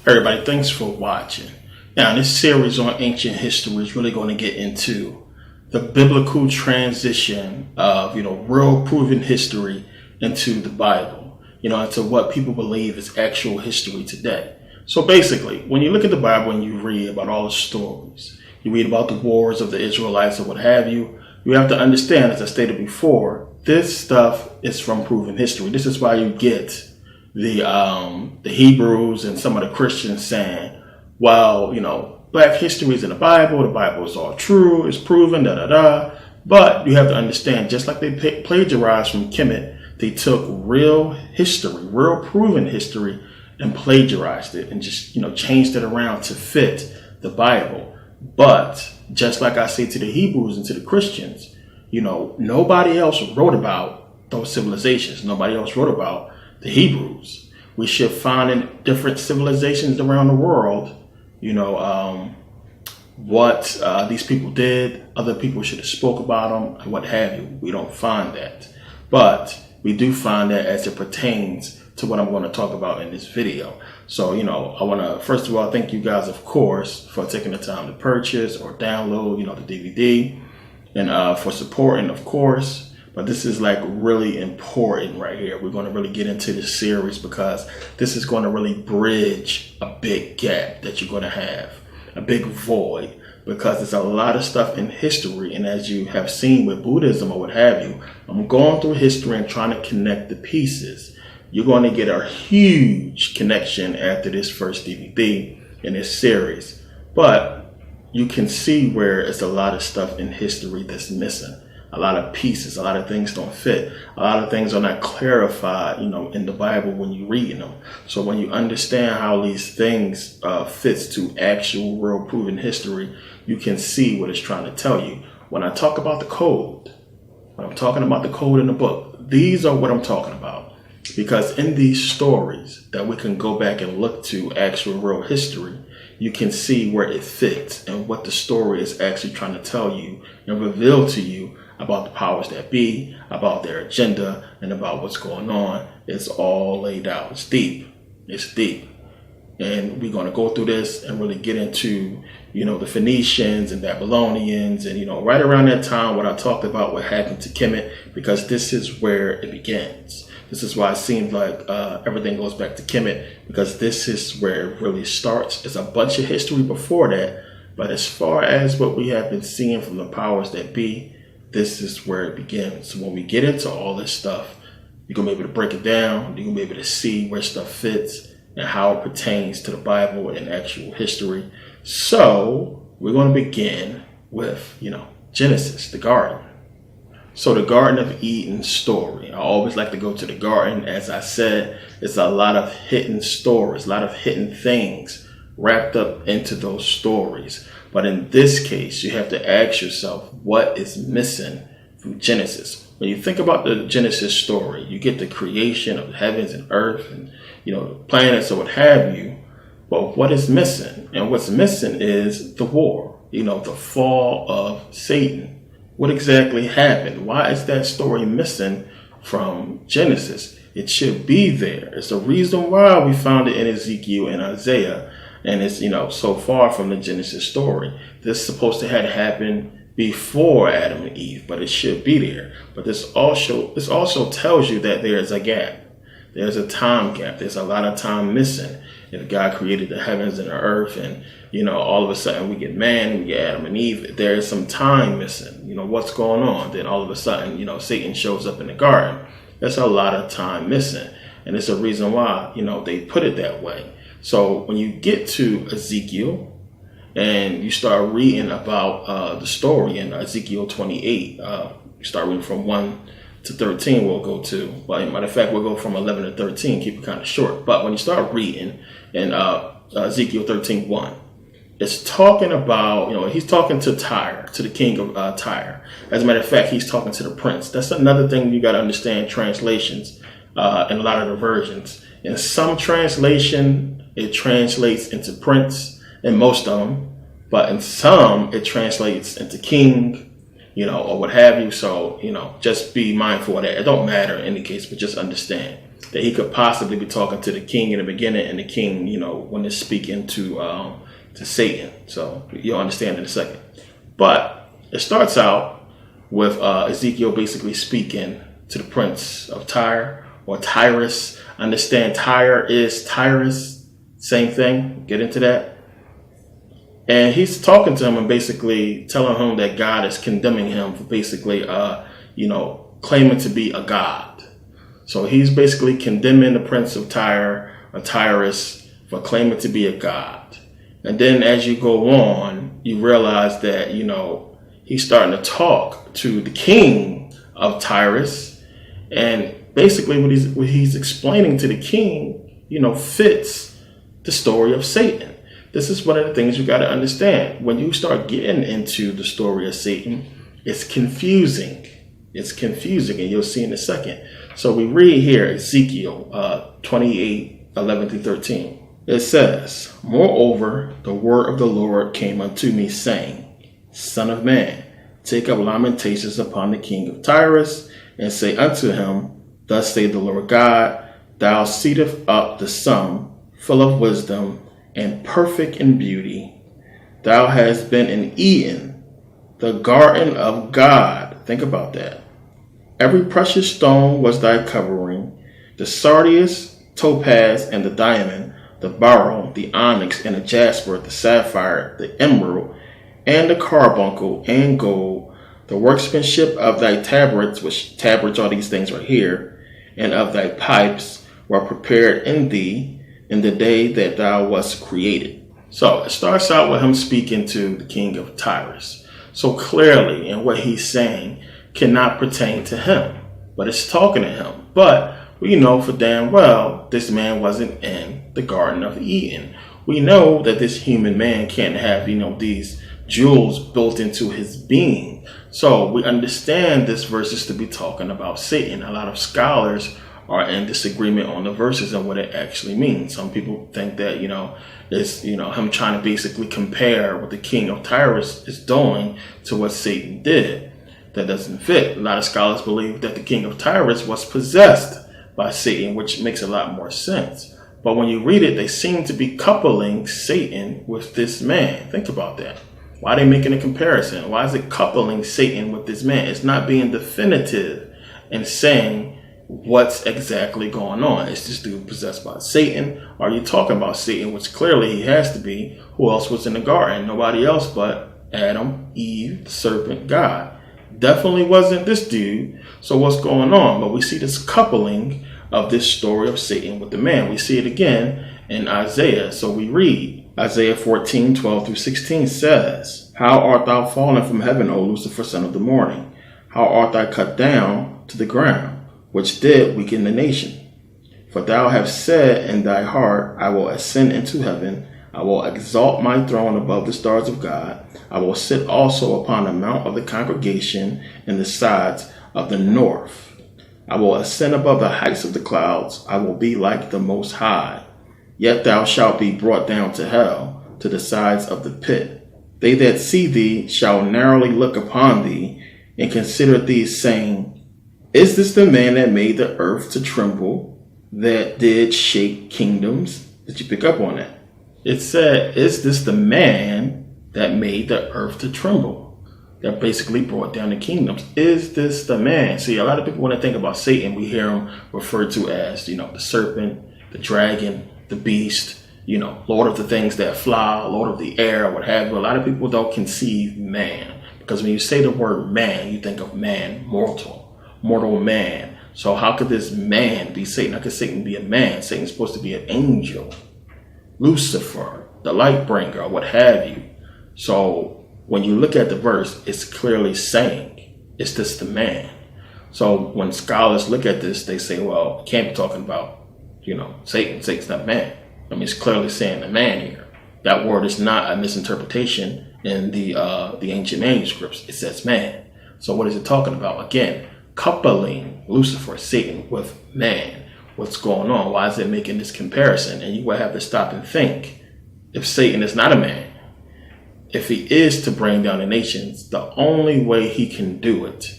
Everybody, thanks for watching. Now, this series on ancient history is really going to get into the biblical transition of, real proven history into the Bible, into what people believe is actual history today. So basically, when you look at the Bible and you read about all the stories, you read about the wars of the Israelites or what have you, you have to understand, as I stated before, this stuff is from proven history. This is why you get the Hebrews and some of the Christians saying, well, black history is in the Bible is all true, it's proven, But you have to understand, just like they plagiarized from Kemet, they took real history, real proven history, and plagiarized it and just, changed it around to fit the Bible. But just like I say to the Hebrews and to the Christians, nobody else wrote about those civilizations. Nobody else wrote about the Hebrews. We should find in different civilizations around the world, what these people did. Other people should have spoke about them and what have you. We don't find that. But we do find that as it pertains to what I'm going to talk about in this video. So, I want to, first of all, thank you guys, of course, for taking the time to purchase or download, the DVD and for supporting, of course. But this is like really important right here. We're going to really get into this series because this is going to really bridge a big gap that you're going to have, a big void, because there's a lot of stuff in history. And as you have seen with Buddhism or what have you, I'm going through history and trying to connect the pieces. You're going to get a huge connection after this first DVD in this series. But you can see where it's a lot of stuff in history that's missing. A lot of pieces, a lot of things don't fit. A lot of things are not clarified, in the Bible when you're reading them. So when you understand how these things fits to actual real proven history, you can see what it's trying to tell you. When I talk about the code, when I'm talking about the code in the book, these are what I'm talking about. Because in these stories that we can go back and look to actual real history, you can see where it fits and what the story is actually trying to tell you and reveal to you about the powers that be, about their agenda, and about what's going on. It's all laid out. It's deep. It's deep. And we're going to go through this and really get into, the Phoenicians and Babylonians and, right around that time when I talked about what happened to Kemet, because this is where it begins. This is why it seems like everything goes back to Kemet, because this is where it really starts. There's a bunch of history before that, but as far as what we have been seeing from the powers that be, this is where it begins. So when we get into all this stuff, you're going to be able to break it down. You're going to be able to see where stuff fits and how it pertains to the Bible and actual history. So we're going to begin with, Genesis, the garden. So the Garden of Eden story. I always like to go to the garden. As I said, it's a lot of hidden stories, a lot of hidden things wrapped up into those stories. But in this case, you have to ask yourself, what is missing from Genesis? When you think about the Genesis story, you get the creation of the heavens and earth and, planets or what have you. But what is missing? And what's missing is the war, the fall of Satan. What exactly happened? Why is that story missing from Genesis? It should be there. It's the reason why we found it in Ezekiel and Isaiah. And it's, so far from the Genesis story. This is supposed to have happened before Adam and Eve, but it should be there. But this also tells you that there's a gap. There's a time gap. There's a lot of time missing. If God created the heavens and the earth and, all of a sudden we get man, we get Adam and Eve, there is some time missing. What's going on? Then all of a sudden, Satan shows up in the garden. There's a lot of time missing. And it's a reason why, they put it that way. So when you get to Ezekiel and you start reading about the story in Ezekiel 28, you start reading from 1 to 13 we'll go to. Well, matter of fact, we'll go from 11 to 13, keep it kind of short. But when you start reading in Ezekiel 13:1, it's talking about, he's talking to Tyre, to the king of Tyre. As a matter of fact, he's talking to the prince. That's another thing you got to understand translations in a lot of the versions. In some translation, it translates into prince in most of them, but in some it translates into king, or what have you. So, just be mindful of that. It don't matter in any case, but just understand. that he could possibly be talking to the king in the beginning, and the king, when they're speaking to Satan. So you'll understand in a second. But it starts out with Ezekiel basically speaking to the prince of Tyre, or Tyrus. Understand, Tyre is Tyrus, same thing. Get into that. And he's talking to him and basically telling him that God is condemning him for basically, claiming to be a god. So he's basically condemning the prince of Tyre, or Tyrus, for claiming to be a god. And then as you go on, you realize that, he's starting to talk to the king of Tyrus. And basically what he's explaining to the king, fits the story of Satan. This is one of the things you got to understand. When you start getting into the story of Satan, it's confusing. It's confusing, and you'll see in a second. So we read here, Ezekiel 28:11-13. It says, "Moreover, the word of the Lord came unto me, saying, Son of man, take up lamentations upon the king of Tyrus, and say unto him, Thus saith the Lord God, Thou seatest up the sum, full of wisdom, and perfect in beauty. Thou hast been in Eden, the garden of God." Think about that. "Every precious stone was thy covering, the sardius, topaz, and the diamond, the beryl, the onyx, and the jasper, the sapphire, the emerald, and the carbuncle, and gold, the workmanship of thy tabrets," which tabrets are these things right here, "and of thy pipes were prepared in thee in the day that thou wast created." So it starts out with him speaking to the king of Tyrus. So clearly, and what he's saying cannot pertain to him, but it's talking to him. But we know for damn well this man wasn't in the Garden of Eden. We know that this human man can't have, these jewels built into his being. So we understand this verse is to be talking about Satan. A lot of scholars are in disagreement on the verses and what it actually means. Some people think that, it's, him trying to basically compare what the king of Tyrus is doing to what Satan did. That doesn't fit. A lot of scholars believe that the king of Tyrus was possessed by Satan, which makes a lot more sense. But when you read it, they seem to be coupling Satan with this man. Think about that. Why are they making a comparison? Why is it coupling Satan with this man? It's not being definitive and saying what's exactly going on. Is this dude possessed by Satan? Are you talking about Satan, which clearly he has to be? Who else was in the garden? Nobody else but Adam, Eve, the serpent, God. Definitely wasn't this dude. So what's going on? But we see this coupling of this story of Satan with the man. We see it again in Isaiah. So we read Isaiah 14:12-16 says, "How art thou fallen from heaven, O Lucifer, son of the morning? How art thou cut down to the ground, which did weaken the nation? For thou hast said in thy heart, I will ascend into heaven. I will exalt my throne above the stars of God. I will sit also upon the mount of the congregation in the sides of the north. I will ascend above the heights of the clouds. I will be like the Most High. Yet thou shalt be brought down to hell, to the sides of the pit. They that see thee shall narrowly look upon thee, and consider thee, saying, Is this the man that made the earth to tremble, that did shake kingdoms?" Did you pick up on that? It said, "Is this the man that made the earth to tremble?" That basically brought down the kingdoms. Is this the man? See, a lot of people, when they think about Satan, we hear him referred to as, the serpent, the dragon, the beast, Lord of the things that fly, Lord of the air, what have you. A lot of people don't conceive man, because when you say the word man, you think of man, mortal man. So how could this man be Satan? How could Satan be a man? Satan's supposed to be an angel, Lucifer, the light bringer, what have you. So when you look at the verse, it's clearly saying, is this the man? So when scholars look at this, they say, well, it can't be talking about, Satan. Satan's not man. I mean, it's clearly saying the man here. That word is not a misinterpretation in the ancient manuscripts. It says man. So what is it talking about? Again, coupling Lucifer, Satan, with man. What's going on? Why is it making this comparison? And you will have to stop and think. If Satan is not a man, if he is to bring down the nations, the only way he can do it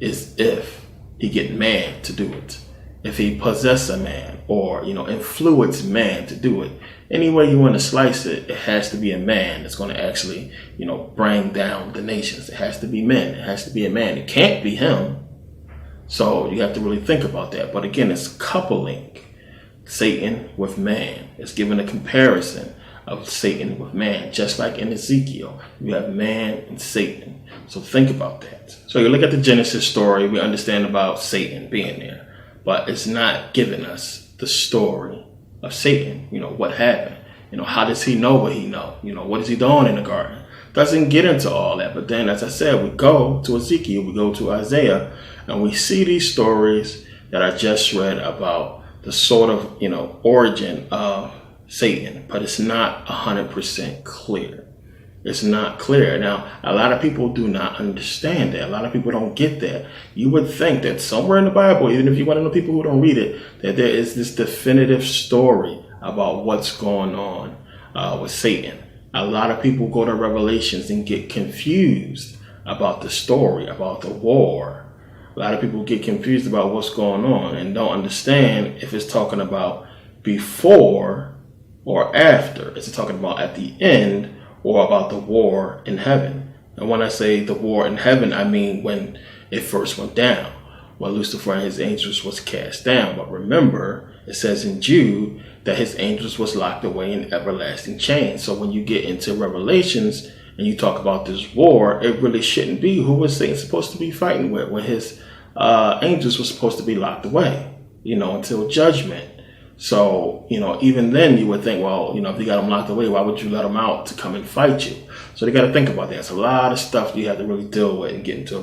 is if he get man to do it. if he possess a man or, influence man to do it. Any way you want to slice it, it has to be a man that's going to actually, bring down the nations. It has to be men. It has to be a man. It can't be him. So you have to really think about that. But again, it's coupling Satan with man. It's giving a comparison of Satan with man, just like in Ezekiel. You have man and Satan. So think about that. So you look at the Genesis story, we understand about Satan being there. But it's not giving us the story of Satan. What happened? How does he know what he know? What is he doing in the garden? Doesn't get into all that. But then, as I said, we go to Ezekiel, we go to Isaiah, and we see these stories that I just read about the sort of, origin of Satan. But it's not 100% clear. It's not clear. Now, a lot of people do not understand that. A lot of people don't get that. You would think that somewhere in the Bible, even if you're one of the people who don't read it, that there is this definitive story about what's going on with Satan. A lot of people go to Revelations and get confused about the story, about the war. A lot of people get confused about what's going on and don't understand if it's talking about before or after. Is it talking about at the end or about the war in heaven? And when I say the war in heaven, I mean when it first went down, when Lucifer and his angels was cast down. But remember, it says in Jude that his angels was locked away in everlasting chains. So when you get into Revelations and you talk about this war, it really shouldn't be. Who was Satan supposed to be fighting with when his angels were supposed to be locked away, until judgment? So, even then you would think, well, if you got them locked away, why would you let them out to come and fight you? So they got to think about that. It's a lot of stuff you have to really deal with and get into the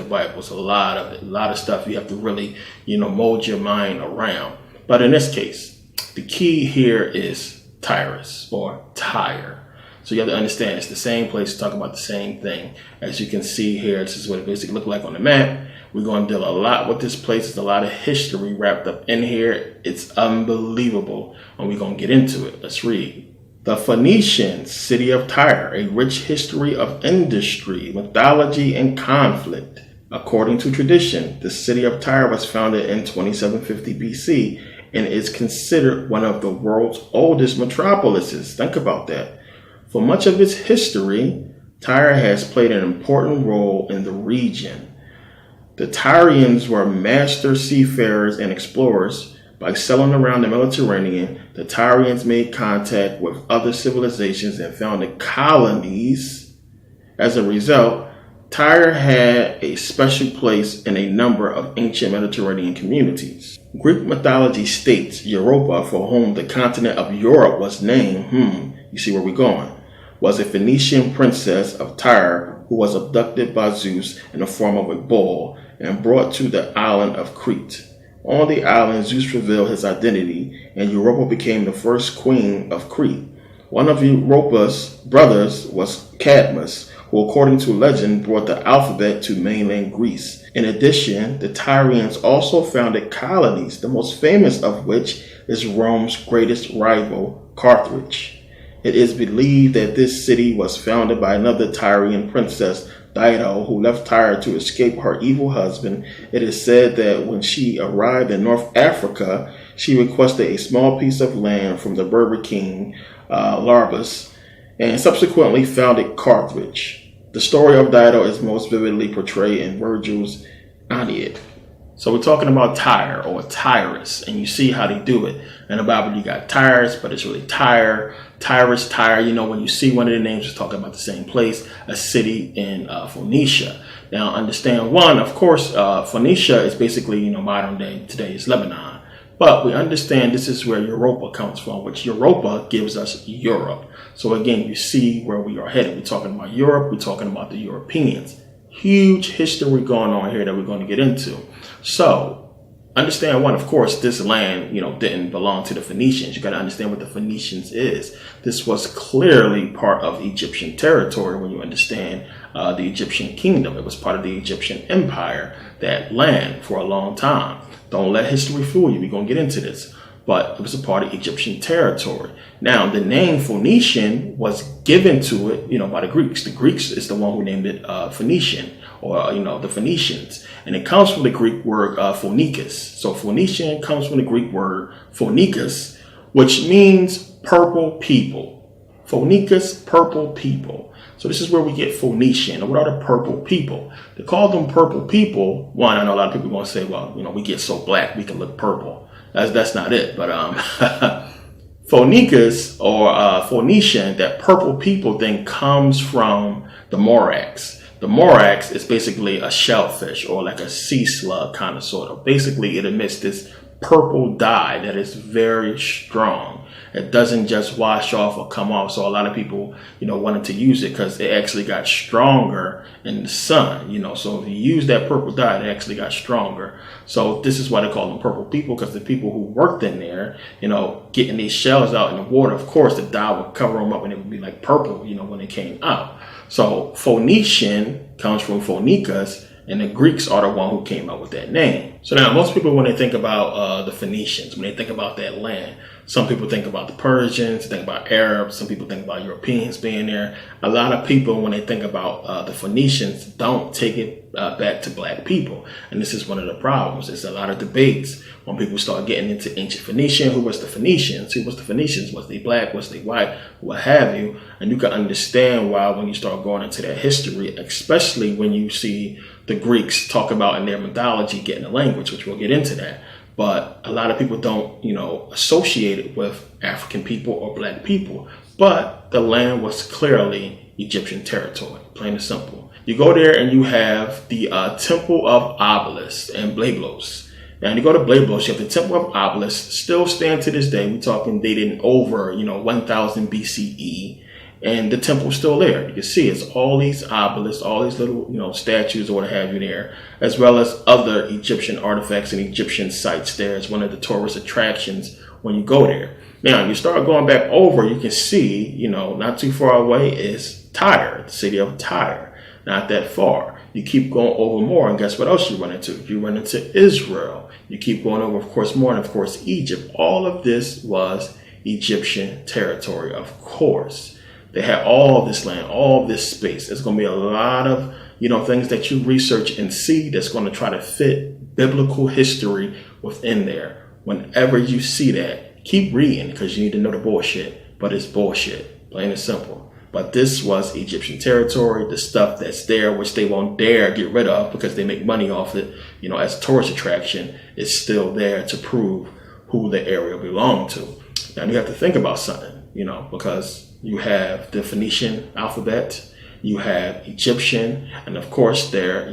Bible. It's a lot of it. A lot of stuff you have to really, mold your mind around. But in this case, the key here is Tyrus or Tyre. So you have to understand it's the same place to talk about the same thing. As you can see here, this is what it basically looked like on the map. We're going to deal a lot with this place. There's a lot of history wrapped up in here. It's unbelievable. And we're going to get into it. Let's read. The Phoenician city of Tyre, a rich history of industry, mythology, and conflict. According to tradition, the city of Tyre was founded in 2750 BC and is considered one of the world's oldest metropolises. Think about that. For much of its history, Tyre has played an important role in the region. The Tyrians were master seafarers and explorers. By sailing around the Mediterranean, the Tyrians made contact with other civilizations and founded colonies. As a result, Tyre had a special place in a number of ancient Mediterranean communities. Greek mythology states Europa, for whom the continent of Europe was named, you see where we're going, was a Phoenician princess of Tyre who was abducted by Zeus in the form of a bull and brought to the island of Crete. On the island, Zeus revealed his identity, and Europa became the first queen of Crete. One of Europa's brothers was Cadmus, who according to legend brought the alphabet to mainland Greece. In addition, the Tyrians also founded colonies, the most famous of which is Rome's greatest rival, Carthage. It is believed that this city was founded by another Tyrian princess, Dido, who left Tyre to escape her evil husband. It is said that when she arrived in North Africa, she requested a small piece of land from the Berber king, Larbus, and subsequently founded Carthage. The story of Dido is most vividly portrayed in Virgil's Aeneid. So we're talking about Tyre or Tyrus, and you see how they do it. In the Bible, you got Tyrus, but it's really Tyre, Tyrus, Tyre. When you see one of the names, it's talking about the same place, a city in Phoenicia. Now, understand one, of course, Phoenicia is basically, modern day, today is Lebanon. But we understand this is where Europa comes from, which Europa gives us Europe. So again, you see where we are headed. We're talking about Europe. We're talking about the Europeans. Huge history going on here that we're going to get into. So understand one, of course, this land, didn't belong to the Phoenicians. You got to understand what the Phoenicians is. This was clearly part of Egyptian territory when you understand the Egyptian kingdom. It was part of the Egyptian empire, that land for a long time. Don't let history fool you. We're going to get into this. but it was a part of Egyptian territory. Now, the name Phoenician was given to it, by the Greeks. The Greeks is the one who named it Phoenician, or, the Phoenicians. And it comes from the Greek word phonikos. So Phoenician comes from the Greek word phonikos, which means purple people. Phonikos, purple people. So this is where we get Phoenician. And what are the purple people? They call them purple people. One, I know a lot of people are going to say, well, we get so black, we can look purple. That's not it. But Phonikos or Phoenician, that purple people thing comes from the Morax. The Morax is basically a shellfish or like a sea slug kind of sort of. Basically, it emits this purple dye that is very strong. It doesn't just wash off or come off. So a lot of people, wanted to use it because it actually got stronger in the sun, So if you use that purple dye, it actually got stronger. So this is why they call them purple people, because the people who worked in there, getting these shells out in the water, of course, the dye would cover them up and it would be like purple, when it came out. So Phoenician comes from Phonikos, and the Greeks are the one who came up with that name. So now most people, when they think about the Phoenicians, when they think about that land, some people think about the Persians, think about Arabs, some people think about Europeans being there. A lot of people, when they think about the Phoenicians, don't take it back to black people. And this is one of the problems. There's a lot of debates when people start getting into ancient Phoenician. Who was the Phoenicians? Who was the Phoenicians? Was they black? Was they white? What have you? And you can understand why when you start going into that history, especially when you see the Greeks talk about in their mythology getting a language, which we'll get into that. But a lot of people don't, associate it with African people or black people. But the land was clearly Egyptian territory, plain and simple. You go there and you have the Temple of Obelisk and Byblos. Now, when you go to Byblos, you have the Temple of Obelisk, still stand to this day. We're talking dating over, 1000 BCE. And the temple's still there. You can see it's all these obelisks, all these little, statues or what have you there, as well as other Egyptian artifacts and Egyptian sites there. It's one of the tourist attractions when you go there. Now, you start going back over, you can see, not too far away is Tyre, the city of Tyre. Not that far. You keep going over more, and guess what else you run into? You run into Israel. You keep going over, of course, more, and of course, Egypt. All of this was Egyptian territory, of course. They had all this land, all this space. There's going to be a lot of, things that you research and see that's going to try to fit biblical history within there. Whenever you see that, keep reading because you need to know the bullshit, but it's bullshit, plain and simple. But this was Egyptian territory, the stuff that's there, which they won't dare get rid of because they make money off it, as a tourist attraction, is still there to prove who the area belonged to. Now you have to think about something, because you have the Phoenician alphabet, you have Egyptian, and of course they're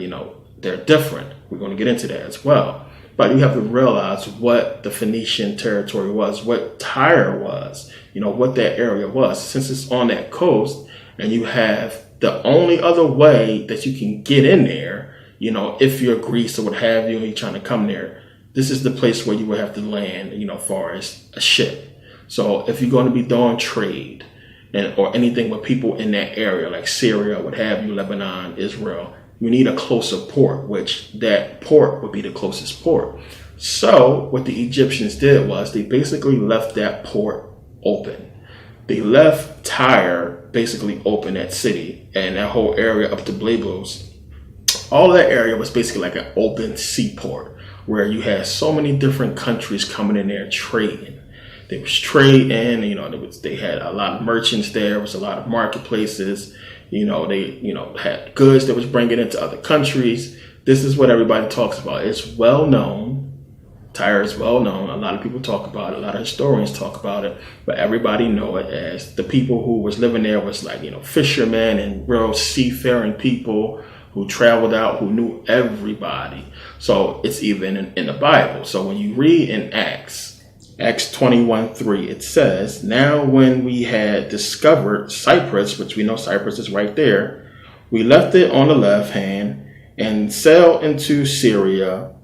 different. We're going to get into that as well. But you have to realize what the Phoenician territory was, what Tyre was, what that area was. Since it's on that coast, and you have the only other way that you can get in there, if you're Greece or what have you, and you're trying to come there, this is the place where you would have to land, as far as a ship. So if you're going to be doing trade, or anything with people in that area, like Syria, what have you, Lebanon, Israel, you need a closer port, which that port would be the closest port. So what the Egyptians did was they basically left that port open. They left Tyre basically open, that city, and that whole area up to Byblos. All that area was basically like an open seaport where you had so many different countries coming in there trading. They was trading, they had a lot of merchants there. There was a lot of marketplaces. They, had goods that was bringing into other countries. This is what everybody talks about. It's well known. Tyre is well known. A lot of people talk about it. A lot of historians talk about it. But everybody know it as the people who was living there was like, fishermen and real seafaring people who traveled out, who knew everybody. So it's even in the Bible. So when you read in Acts 21:3, it says, now when we had discovered Cyprus, which we know Cyprus is right there, we left it on the left hand and sailed into Syria.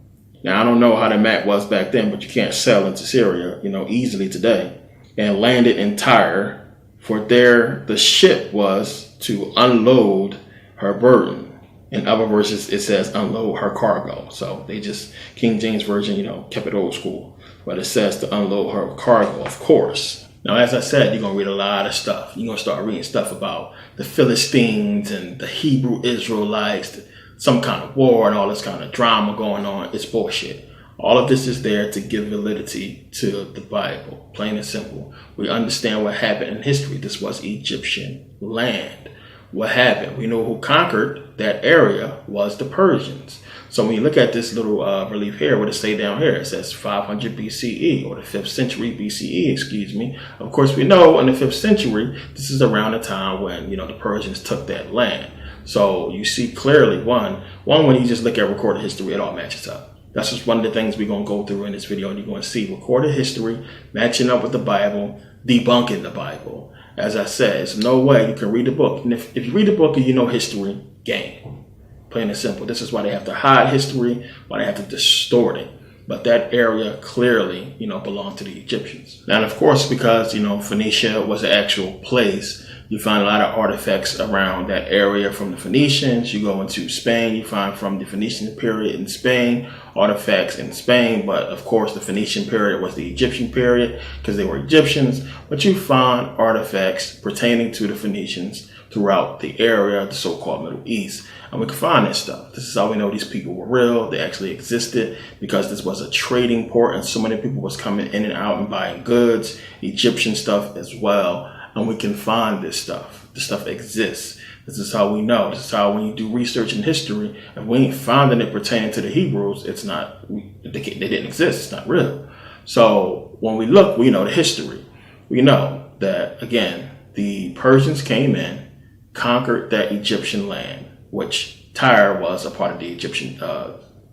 Now, I don't know how the map was back then, but you can't sail into Syria, easily today, and landed in Tyre, for there the ship was to unload her burden. In other verses, it says unload her cargo. So they just, King James Version, kept it old school. but it says to unload her cargo, of course. Now, as I said, you're going to read a lot of stuff. You're going to start reading stuff about the Philistines and the Hebrew Israelites, some kind of war and all this kind of drama going on. It's bullshit. All of this is there to give validity to the Bible, plain and simple. We understand what happened in history. This was Egyptian land. What happened? We know who conquered that area was the Persians. So when you look at this little relief here, what it say down here, it says 500 BCE or the 5th century BCE, excuse me. Of course, we know in the 5th century, this is around the time when, the Persians took that land. So you see clearly, one, when you just look at recorded history, it all matches up. That's just one of the things we're going to go through in this video. And you're going to see recorded history matching up with the Bible, debunking the Bible. As I said, there's no way you can read the book. And if you read the book and you know history, game. Plain and simple. This is why they have to hide history, why they have to distort it. But that area clearly, belonged to the Egyptians. And of course, because, Phoenicia was an actual place, you find a lot of artifacts around that area from the Phoenicians. You go into Spain, you find from the Phoenician period in Spain, artifacts in Spain. But of course, the Phoenician period was the Egyptian period because they were Egyptians. But you find artifacts pertaining to the Phoenicians throughout the area, the so-called Middle East. And we can find this stuff. This is how we know these people were real. They actually existed because this was a trading port and so many people was coming in and out and buying goods, Egyptian stuff as well. And we can find this stuff. This stuff exists. This is how we know. This is how when you do research in history, if we ain't finding it pertaining to the Hebrews, it's not, they didn't exist. It's not real. So when we look, we know the history. We know that, again, the Persians came in, conquered that Egyptian land, which Tyre was a part of the Egyptian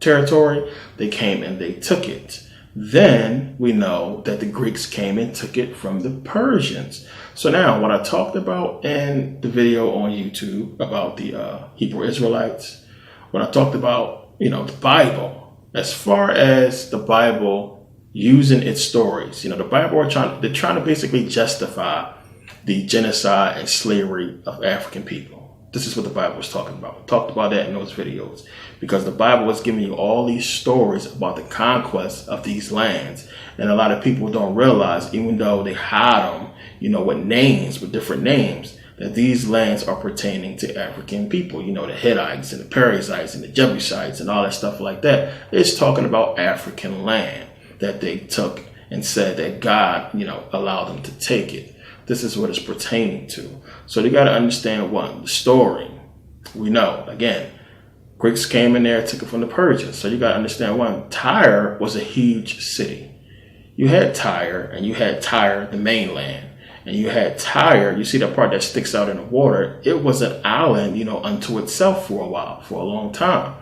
territory. They came and they took it. Then we know that the Greeks came and took it from the Persians. So now what I talked about in the video on YouTube about the Hebrew Israelites, when I talked about, the Bible, as far as the Bible using its stories, the Bible they're trying to basically justify the genocide and slavery of African people. This is what the Bible is talking about. We talked about that in those videos because the Bible is giving you all these stories about the conquest of these lands. And a lot of people don't realize, even though they hide them, with different names, that these lands are pertaining to African people. The Hittites and the Perizzites and the Jebusites and all that stuff like that. It's talking about African land that they took and said that God, allowed them to take it. This is what it's pertaining to. So you got to understand the story. We know, again, Greeks came in there, took it from the Persians. So you got to understand Tyre was a huge city. You had Tyre and you had Tyre, the mainland. And you had Tyre, you see that part that sticks out in the water. It was an island, unto itself for a while, for a long time.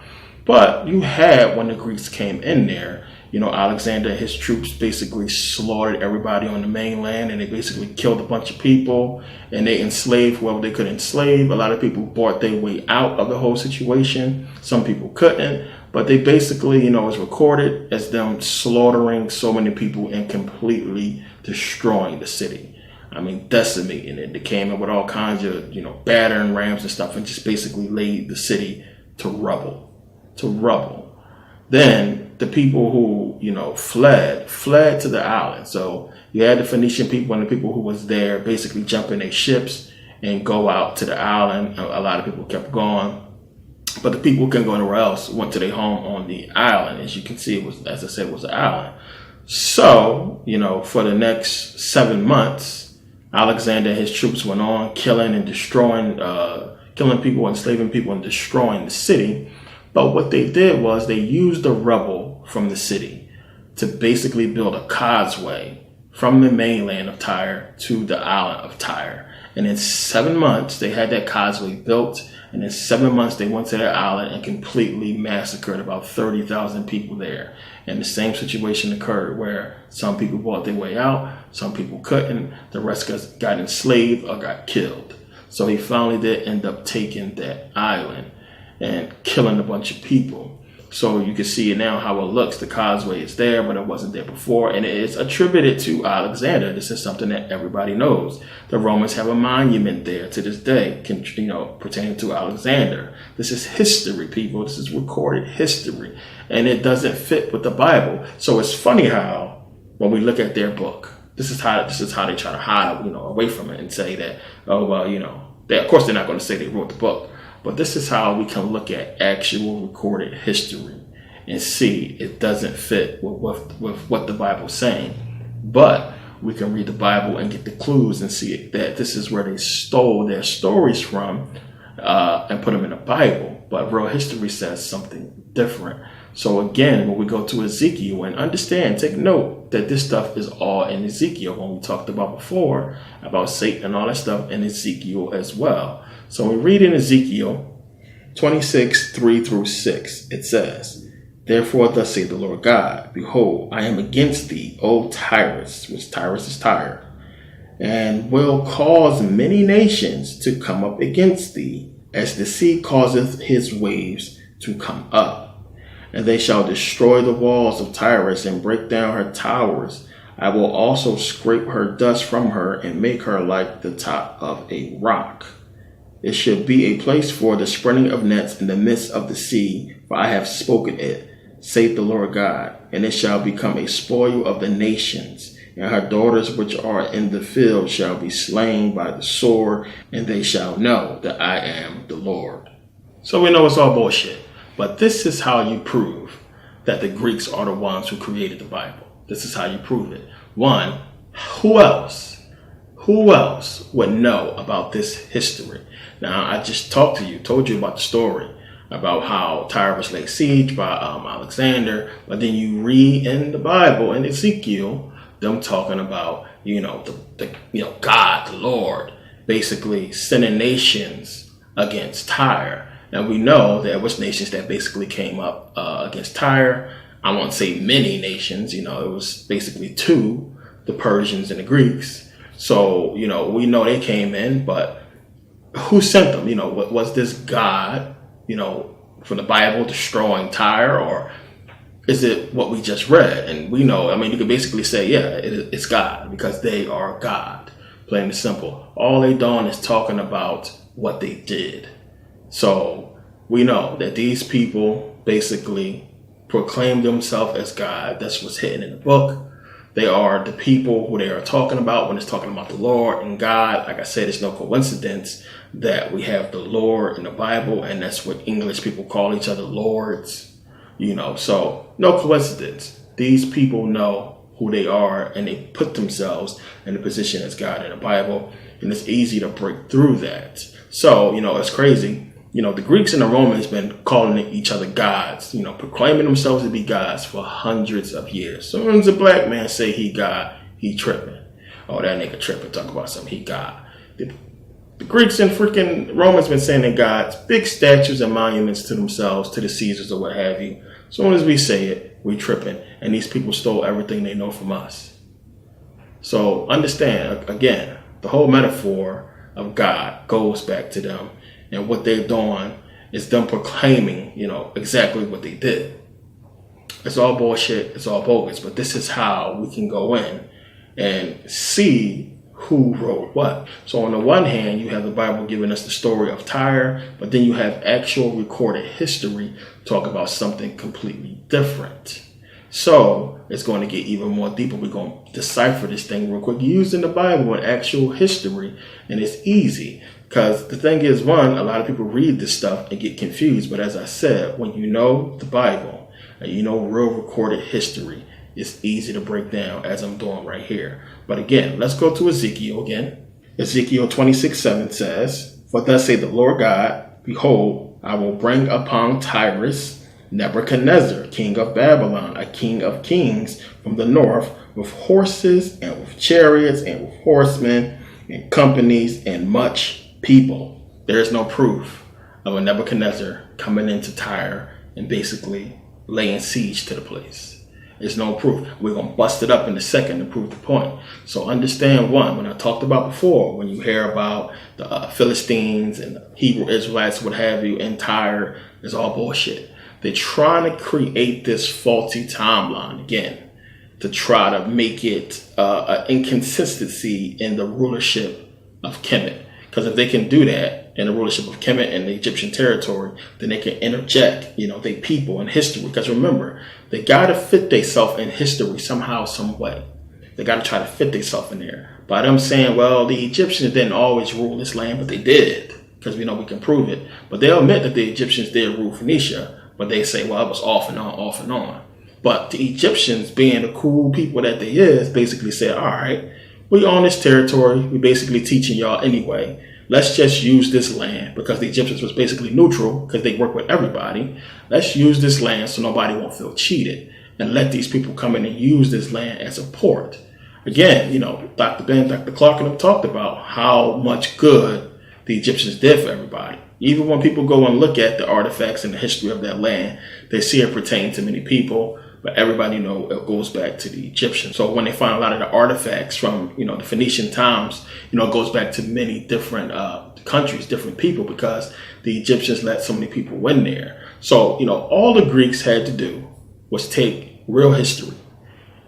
But you had, when the Greeks came in there, Alexander and his troops basically slaughtered everybody on the mainland and they basically killed a bunch of people and they enslaved whoever they could enslave. A lot of people bought their way out of the whole situation. Some people couldn't, but they basically, was recorded as them slaughtering so many people and completely destroying the city. Decimating it. They came in with all kinds of, battering rams and stuff and just basically laid the city to rubble. Then the people who, fled to the island. So you had the Phoenician people and the people who was there basically jump in their ships and go out to the island. A lot of people kept going. But the people who couldn't go anywhere else went to their home on the island. As you can see, it was, as I said, it was an island. So, for the next 7 months, Alexander and his troops went on killing and destroying, killing people, enslaving people, and destroying the city. But what they did was they used the rubble from the city to basically build a causeway from the mainland of Tyre to the island of Tyre. And in 7 months, they had that causeway built. And in 7 months, they went to that island and completely massacred about 30,000 people there. And the same situation occurred where some people bought their way out, some people couldn't, the rest got enslaved or got killed. So he finally did end up taking that island and killing a bunch of people. So you can see now how it looks. The causeway is there, but it wasn't there before. And it is attributed to Alexander. This is something that everybody knows. The Romans have a monument there to this day, pertaining to Alexander. This is history, people. This is recorded history. And it doesn't fit with the Bible. So it's funny how when we look at their book. This is how they try to hide, away from it and say that, oh well, of course they're not going to say they wrote the book, but this is how we can look at actual recorded history and see it doesn't fit with what the Bible's saying. But we can read the Bible and get the clues and see that this is where they stole their stories from and put them in the Bible. But real history says something different. So again, when we go to Ezekiel, and understand, take note that this stuff is all in Ezekiel. When we talked about before about Satan and all that stuff in Ezekiel as well. So we read in Ezekiel 26, 3 through 6, it says, "Therefore thus saith the Lord God, Behold, I am against thee, O Tyrus," which Tyrus is Tyre, "and will cause many nations to come up against thee, as the sea causeth his waves to come up. And they shall destroy the walls of Tyrus and break down her towers. I will also scrape her dust from her and make her like the top of a rock. It shall be a place for the spreading of nets in the midst of the sea, for I have spoken it, saith the Lord God. And it shall become a spoil of the nations, and her daughters which are in the field shall be slain by the sword, and they shall know that I am the Lord." So we know it's all bullshit. But this is how you prove that the Greeks are the ones who created the Bible. This is how you prove it. One, who else would know about this history? Now, I just told you about the story about how Tyre was laid siege by Alexander. But then you read in the Bible, in Ezekiel, them talking about, God, the Lord, basically sending nations against Tyre. Now, we know there was nations that basically came up against Tyre. I won't say many nations, it was basically two, the Persians and the Greeks. So, we know they came in, but who sent them? Was this God, from the Bible destroying Tyre, or is it what we just read? And we know, you could basically say, yeah, it's God, because they are God, plain and simple. All they done is talking about what they did. So we know that these people basically proclaim themselves as God. That's what's hidden in the book. They are the people who they are talking about when it's talking about the Lord and God. Like I said, it's no coincidence that we have the Lord in the Bible, and that's what English people call each other, lords. So no coincidence. These people know who they are, and they put themselves in the position as God in the Bible, and it's easy to break through that. So, it's crazy. The Greeks and the Romans been calling each other gods, proclaiming themselves to be gods for hundreds of years. So when a black man say he God, he tripping. Oh, that nigga tripping, talk about something, he God. The Greeks and freaking Romans been saying they're gods, big statues and monuments to themselves, to the Caesars or what have you. As soon as we say it, we tripping. And these people stole everything they know from us. So understand, again, the whole metaphor of God goes back to them. And what they're doing is them proclaiming, exactly what they did. It's all bullshit. It's all bogus. But this is how we can go in and see who wrote what. So on the one hand, you have the Bible giving us the story of Tyre, but then you have actual recorded history talk about something completely different. So it's going to get even more deeper. We're going to decipher this thing real quick using the Bible and actual history. And it's easy. Because the thing is, one, a lot of people read this stuff and get confused. But as I said, when you know the Bible and you know real recorded history, it's easy to break down, as I'm doing right here. But again, let's go to Ezekiel again. Ezekiel 26:7 says, "For thus saith the Lord God, Behold, I will bring upon Tyrus Nebuchadnezzar, king of Babylon, a king of kings from the north, with horses and with chariots and with horsemen and companies and much people." There is no proof of a Nebuchadnezzar coming into Tyre and basically laying siege to the place. There's no proof. We're going to bust it up in a second to prove the point. So understand, one, when I talked about before, when you hear about the Philistines and the Hebrew Israelites, what have you, in Tyre, it's all bullshit. They're trying to create this faulty timeline again to try to make it an inconsistency in the rulership of Kemet. Because if they can do that in the rulership of Kemet and the Egyptian territory, then they can interject, they people in history. Because remember, they got to fit themselves in history somehow, some way. They got to try to fit themselves in there. By them saying, well, the Egyptians didn't always rule this land, but they did. Because we know we can prove it. But they'll admit that the Egyptians did rule Phoenicia. But they say, well, it was off and on, off and on. But the Egyptians, being the cool people that they is, basically said, all right, we own this territory. We basically teaching y'all anyway. Let's just use this land, because the Egyptians was basically neutral because they work with everybody. Let's use this land so nobody won't feel cheated, and let these people come in and use this land as a port. Again, Dr. Ben, Dr. Clark and them talked about how much good the Egyptians did for everybody. Even when people go and look at the artifacts and the history of that land, they see it pertain to many people. But everybody it goes back to the Egyptians. So when they find a lot of the artifacts from, the Phoenician times, it goes back to many different countries, different people, because the Egyptians let so many people win there. So, all the Greeks had to do was take real history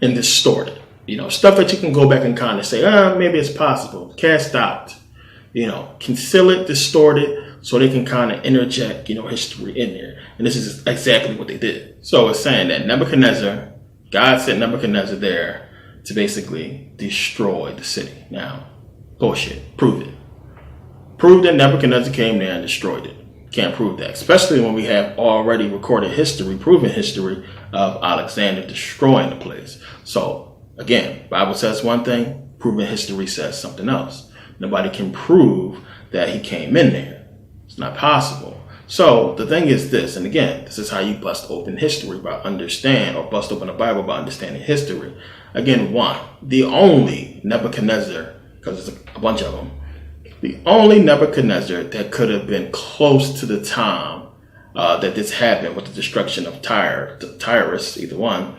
and distort it. Stuff that you can go back and kind of say, maybe it's possible, cast out, conceal it, distort it, so they can kind of interject, history in there. And this is exactly what they did. So it's saying that Nebuchadnezzar, God sent Nebuchadnezzar there to basically destroy the city. Now, bullshit. Prove it. Prove that Nebuchadnezzar came there and destroyed it. Can't prove that. Especially when we have already recorded history, proven history of Alexander destroying the place. So, again, Bible says one thing, proven history says something else. Nobody can prove that he came in there. It's not possible. So the thing is this, and again, this is how you bust open history, or bust open the Bible by understanding history. Again, the only Nebuchadnezzar, because there's a bunch of them, the only Nebuchadnezzar that could have been close to the time that this happened with the destruction of Tyrus, either one,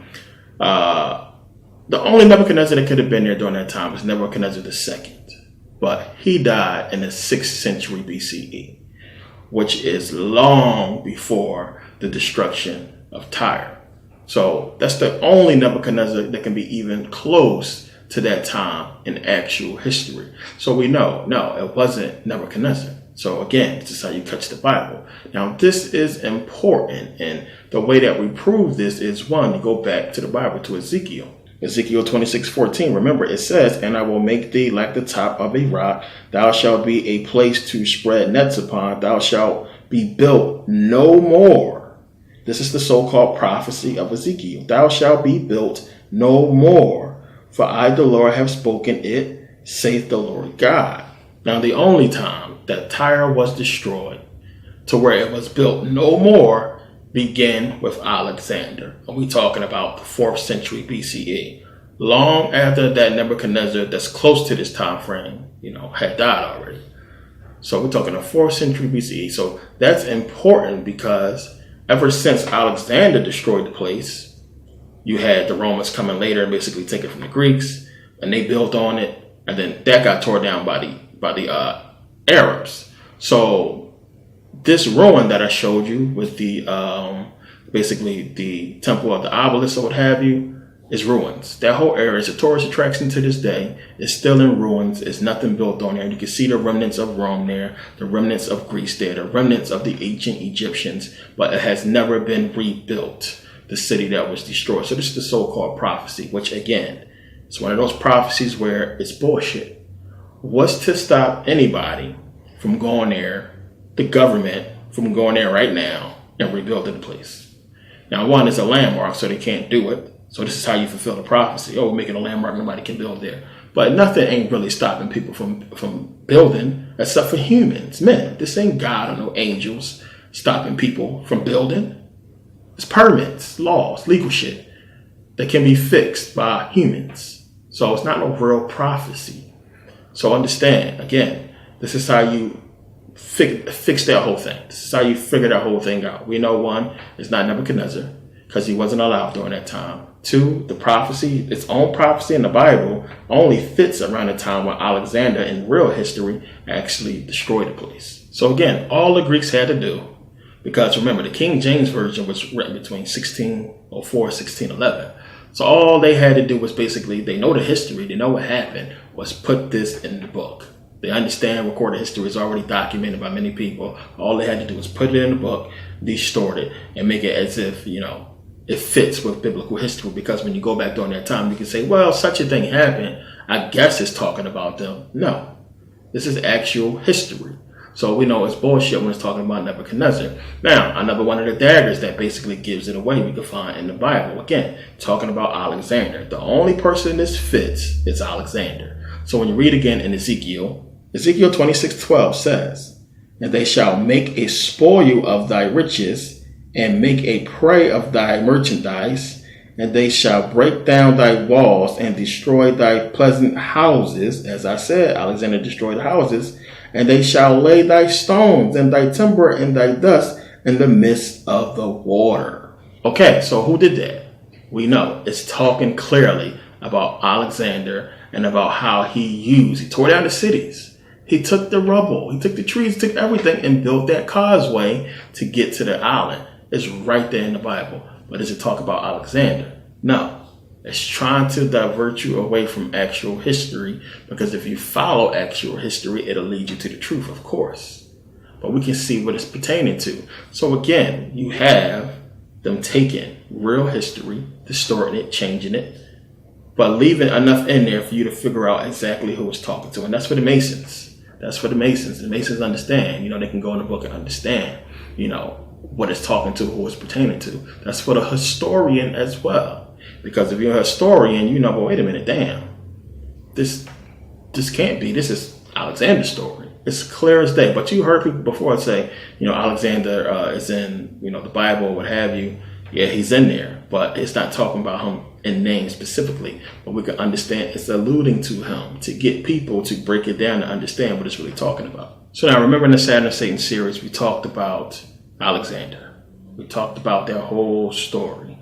the only Nebuchadnezzar that could have been there during that time was Nebuchadnezzar II. But he died in the 6th century BCE. Which is long before the destruction of Tyre. So that's the only Nebuchadnezzar that can be even close to that time in actual history. So we know, no, it wasn't Nebuchadnezzar. So again, this is how you catch the Bible. Now, this is important. And the way that we prove this is, one, to go back to the Bible, to Ezekiel. Ezekiel 26:14. Remember, it says, and I will make thee like the top of a rock. Thou shalt be a place to spread nets upon. Thou shalt be built no more. This is the so-called prophecy of Ezekiel. Thou shalt be built no more. For I, the Lord, have spoken it, saith the Lord God. Now, the only time that Tyre was destroyed to where it was built no more began with Alexander. And we're talking about the 4th century BCE. Long after that Nebuchadnezzar, that's close to this time frame, had died already. So we're talking the 4th century BCE. So that's important because ever since Alexander destroyed the place, you had the Romans coming later and basically take it from the Greeks, and they built on it, and then that got torn down by the Arabs. So this ruin that I showed you with the basically the temple of the obelisk or what have you is ruins. That whole area is a tourist attraction to this day. It's still in ruins. It's nothing built on there. You can see the remnants of Rome there, the remnants of Greece there, the remnants of the ancient Egyptians, but it has never been rebuilt, the city that was destroyed. So this is the so-called prophecy, which again, it's one of those prophecies where it's bullshit. What's to stop anybody from going there, the government from going there right now and rebuilding the place? Now, one is a landmark, so they can't do it. So this is how you fulfill the prophecy. Oh, we're making a landmark, nobody can build there. But nothing ain't really stopping people from building, except for humans, men. This ain't God or no angels stopping people from building. It's permits, laws, legal shit that can be fixed by humans. So it's not no real prophecy. So understand, again, this is how you fix that whole thing. This is how you figure that whole thing out. We know, one, it's not Nebuchadnezzar because he wasn't allowed during that time. Two, the prophecy, its own prophecy in the Bible, only fits around the time when Alexander in real history actually destroyed the place. So again, all the Greeks had to do, because remember, the King James Version was written between 1604 and 1611. So all they had to do was basically, they know the history, they know what happened, was put this in the book. They understand recorded history is already documented by many people. All they had to do was put it in a book, distort it, and make it as if, it fits with biblical history. Because when you go back during that time, you can say, well, such a thing happened. I guess it's talking about them. No, this is actual history. So we know it's bullshit when it's talking about Nebuchadnezzar. Now, another one of the daggers that basically gives it away we can find in the Bible. Again, talking about Alexander. The only person this fits is Alexander. So when you read again in Ezekiel 26:12 says, and they shall make a spoil of thy riches, and make a prey of thy merchandise, and they shall break down thy walls and destroy thy pleasant houses. As I said, Alexander destroyed the houses, and they shall lay thy stones and thy timber and thy dust in the midst of the water. Okay, so who did that? We know it's talking clearly about Alexander and about how he tore down the cities. He took the rubble, he took the trees, took everything and built that causeway to get to the island. It's right there in the Bible. But does it talk about Alexander? No. It's trying to divert you away from actual history, because if you follow actual history, it'll lead you to the truth, of course. But we can see what it's pertaining to. So again, you have them taking real history, distorting it, changing it, but leaving enough in there for you to figure out exactly who it's talking to. And that's for the Masons. That's for the Masons. The Masons understand, they can go in the book and understand, what it's talking to, who it's pertaining to. That's for the historian as well. Because if you're a historian, but wait a minute, damn. This can't be. This is Alexander's story. It's clear as day. But you heard people before say, Alexander is in, the Bible or what have you. Yeah, he's in there. But it's not talking about him in name specifically. But we can understand it's alluding to him to get people to break it down and understand what it's really talking about. So now remember in the Saturn and Satan series, we talked about Alexander. We talked about their whole story.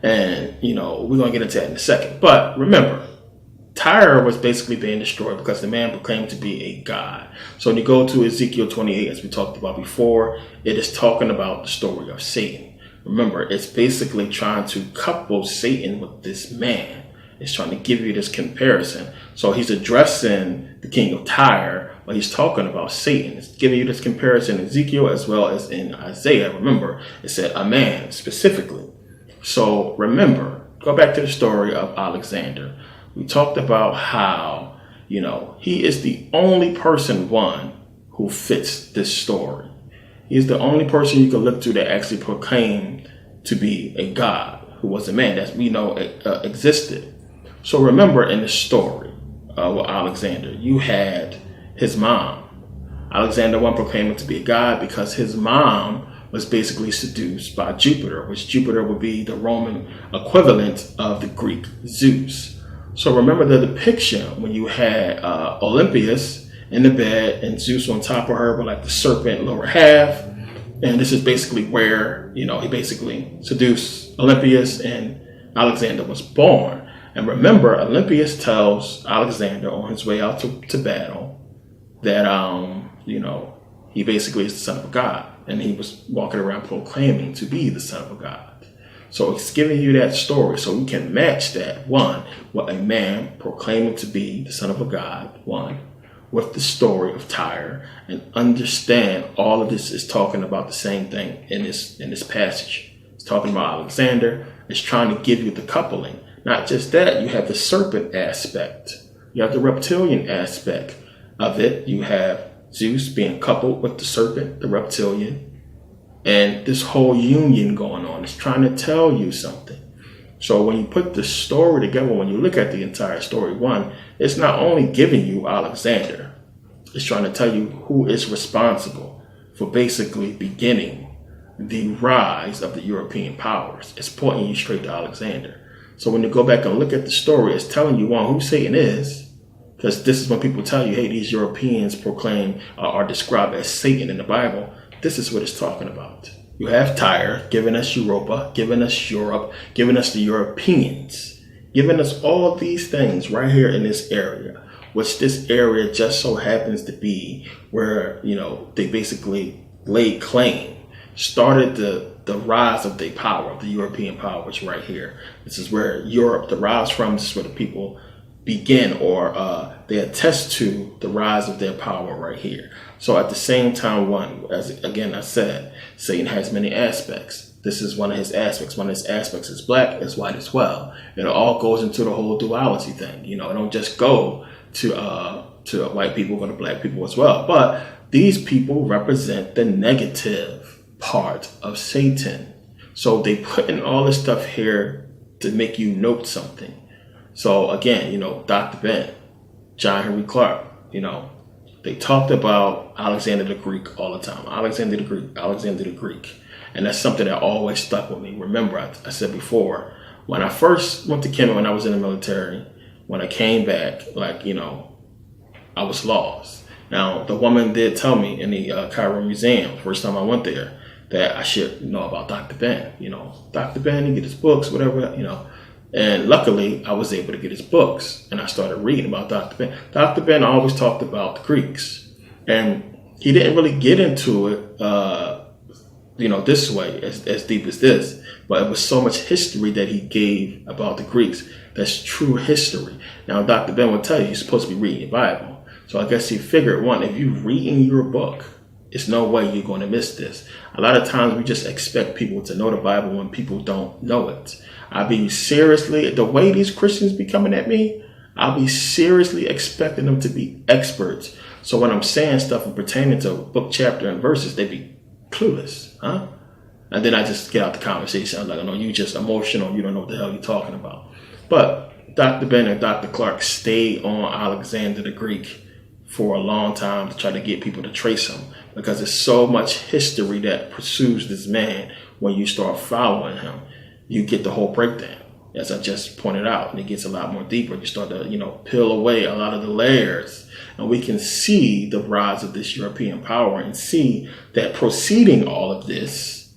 And, we're going to get into that in a second. But remember, Tyre was basically being destroyed because the man proclaimed to be a god. So when you go to Ezekiel 28, as we talked about before, it is talking about the story of Satan. Remember, it's basically trying to couple Satan with this man. It's trying to give you this comparison. So he's addressing the king of Tyre, but he's talking about Satan. It's giving you this comparison in Ezekiel as well as in Isaiah. Remember, it said a man specifically. So remember, go back to the story of Alexander. We talked about how, he is the only person, who fits this story. He's the only person you can look to that actually proclaimed to be a god, who was a man that we know existed. So remember in the story with Alexander, you had his mom. Alexander proclaiming to be a god because his mom was basically seduced by Jupiter, which Jupiter would be the Roman equivalent of the Greek Zeus. So remember the depiction when you had Olympias in the bed and Zeus on top of her with like the serpent lower half. And this is basically where, he basically seduced Olympias and Alexander was born. And remember, Olympias tells Alexander on his way out to battle that, he basically is the son of a god. And he was walking around proclaiming to be the son of a god. So it's giving you that story so we can match that, with a man proclaiming to be the son of a god, with the story of Tyre, and understand all of this is talking about the same thing in this passage. It's talking about Alexander. It's trying to give you the coupling. Not just that, you have the serpent aspect. You have the reptilian aspect of it. You have Zeus being coupled with the serpent, the reptilian, and this whole union going on. It's trying to tell you something. So when you put the story together, when you look at the entire story, it's not only giving you Alexander, it's trying to tell you who is responsible for basically beginning the rise of the European powers. It's pointing you straight to Alexander. So when you go back and look at the story, it's telling you, who Satan is. Because this is when people tell you, hey, these Europeans are described as Satan in the Bible. This is what it's talking about. You have Tyre giving us Europa, giving us Europe, giving us the Europeans, giving us all of these things right here in this area, which this area just so happens to be where, they basically laid claim, started the rise of the power, of the European powers right here. This is where Europe derives from. This is where the people begin, or they attest to the rise of their power right here. So at the same time, as again I said, Satan has many aspects. This is one of his aspects. One of his aspects is black, is white as well. It all goes into the whole duality thing. It don't just go to white people, go to black people as well. But these people represent the negative part of Satan. So they put in all this stuff here to make you note something. So again, Dr. Ben, John Henry Clarke, they talked about Alexander the Greek all the time. Alexander the Greek. And that's something that always stuck with me. Remember, I said before, when I first went to Kemet, when I was in the military, when I came back, I was lost. Now, the woman did tell me in the Cairo Museum, first time I went there, that I should know about Dr. Ben. Dr. Ben, he get his books, whatever, And luckily, I was able to get his books, and I started reading about Dr. Ben. Dr. Ben always talked about the Greeks, and he didn't really get into it, this way, as deep as this. But it was so much history that he gave about the Greeks. That's true history. Now, Dr. Ben will tell you, you're supposed to be reading your Bible. So I guess he figured, one, if you're reading your book, it's no way you're going to miss this. A lot of times we just expect people to know the Bible when people don't know it. The way these Christians be coming at me, I'll be seriously expecting them to be experts. So when I'm saying stuff and pertaining to book, chapter, and verses, they be clueless, huh? And then I just get out the conversation. I'm like, no, you just emotional. You don't know what the hell you're talking about. But Dr. Ben and Dr. Clarke stayed on Alexander the Greek for a long time to try to get people to trace him, because there's so much history that pursues this man. When you start following him, you get the whole breakdown, as I just pointed out, and it gets a lot more deeper. You start to, peel away a lot of the layers, and we can see the rise of this European power and see that preceding all of this,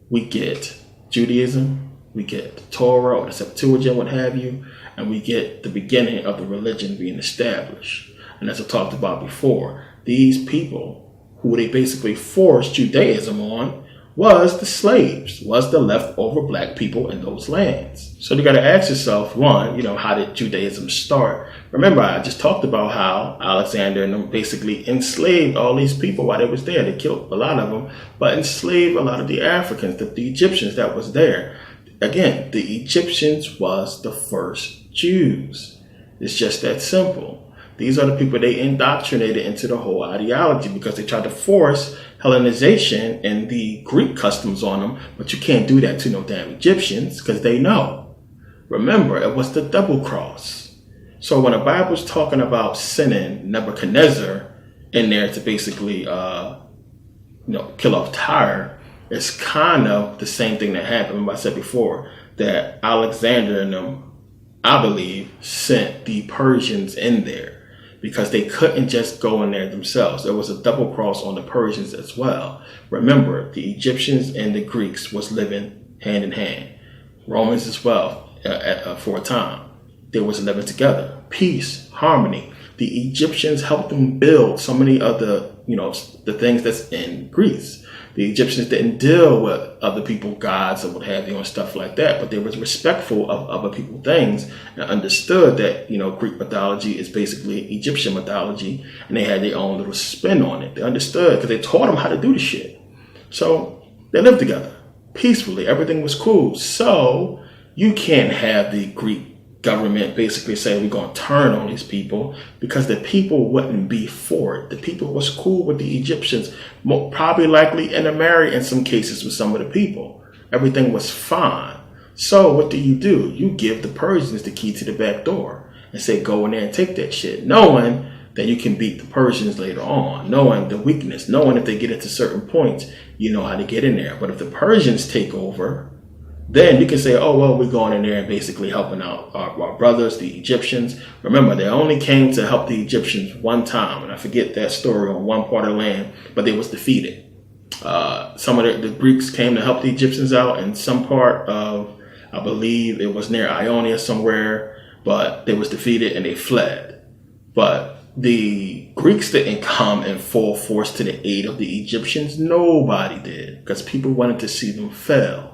we get Judaism, we get the Torah or the Septuagint, what have you, and we get the beginning of the religion being established. And as I talked about before, these people who they basically forced Judaism on was the slaves, was the leftover black people in those lands. So you got to ask yourself, one, how did Judaism start? Remember, I just talked about how Alexander and them basically enslaved all these people while they was there. They killed a lot of them, but enslaved a lot of the Africans, the Egyptians that was there. Again, the Egyptians was the first Jews. It's just that simple. These are the people they indoctrinated into the whole ideology, because they tried to force Hellenization and the Greek customs on them. But you can't do that to no damn Egyptians, because they know. Remember, it was the double cross. So when the Bible's talking about sending Nebuchadnezzar in there to basically, kill off Tyre, it's kind of the same thing that happened. Remember I said before that Alexander and them, I believe, sent the Persians in there, because they couldn't just go in there themselves. There was a double cross on the Persians as well. Remember, the Egyptians and the Greeks was living hand in hand. Romans as well, for a time. They was living together. Peace, harmony. The Egyptians helped them build so many of the things that's in Greece. The Egyptians didn't deal with other people, gods, or what have you, and stuff like that, but they was respectful of other people things, and understood that, Greek mythology is basically Egyptian mythology, and they had their own little spin on it. They understood, because they taught them how to do the shit. So they lived together peacefully. Everything was cool. So you can't have the Greek government basically say we're going to turn on these people, because the people wouldn't be for it. The people was cool with the Egyptians, probably likely intermarry in some cases with some of the people. Everything was fine. So what do? You give the Persians the key to the back door and say, go in there and take that shit, knowing that you can beat the Persians later on, knowing the weakness, knowing if they get into certain points, you know how to get in there. But if the Persians take over, then you can say, oh, well, we're going in there and basically helping out our brothers, the Egyptians. Remember, they only came to help the Egyptians one time, and I forget that story, on one part of the land, but they was defeated. Some of the Greeks came to help the Egyptians out in some part of, I believe it was near Ionia somewhere, but they was defeated and they fled. But the Greeks didn't come in full force to the aid of the Egyptians. Nobody did, because people wanted to see them fail.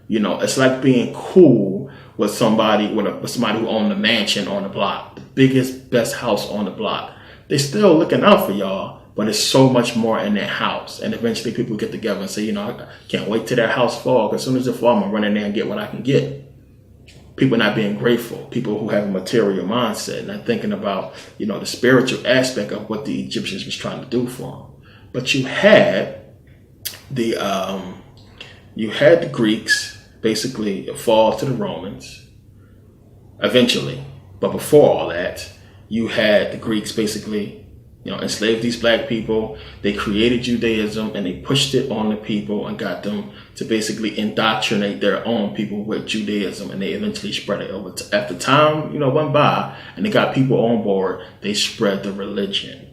It's like being cool with somebody with somebody who owned a mansion on the block, the biggest, best house on the block. They still looking out for y'all, but it's so much more in their house. And eventually people get together and say, I can't wait till their house fall, because as soon as it fall, I'm gonna run in there and get what I can get. People not being grateful, people who have a material mindset, not thinking about, the spiritual aspect of what the Egyptians was trying to do for them. But you had the Greeks basically fall to the Romans eventually. But before all that, you had the Greeks basically, enslaved these black people. They created Judaism and they pushed it on the people and got them to basically indoctrinate their own people with Judaism. And they eventually spread it over. After time, went by and they got people on board, they spread the religion.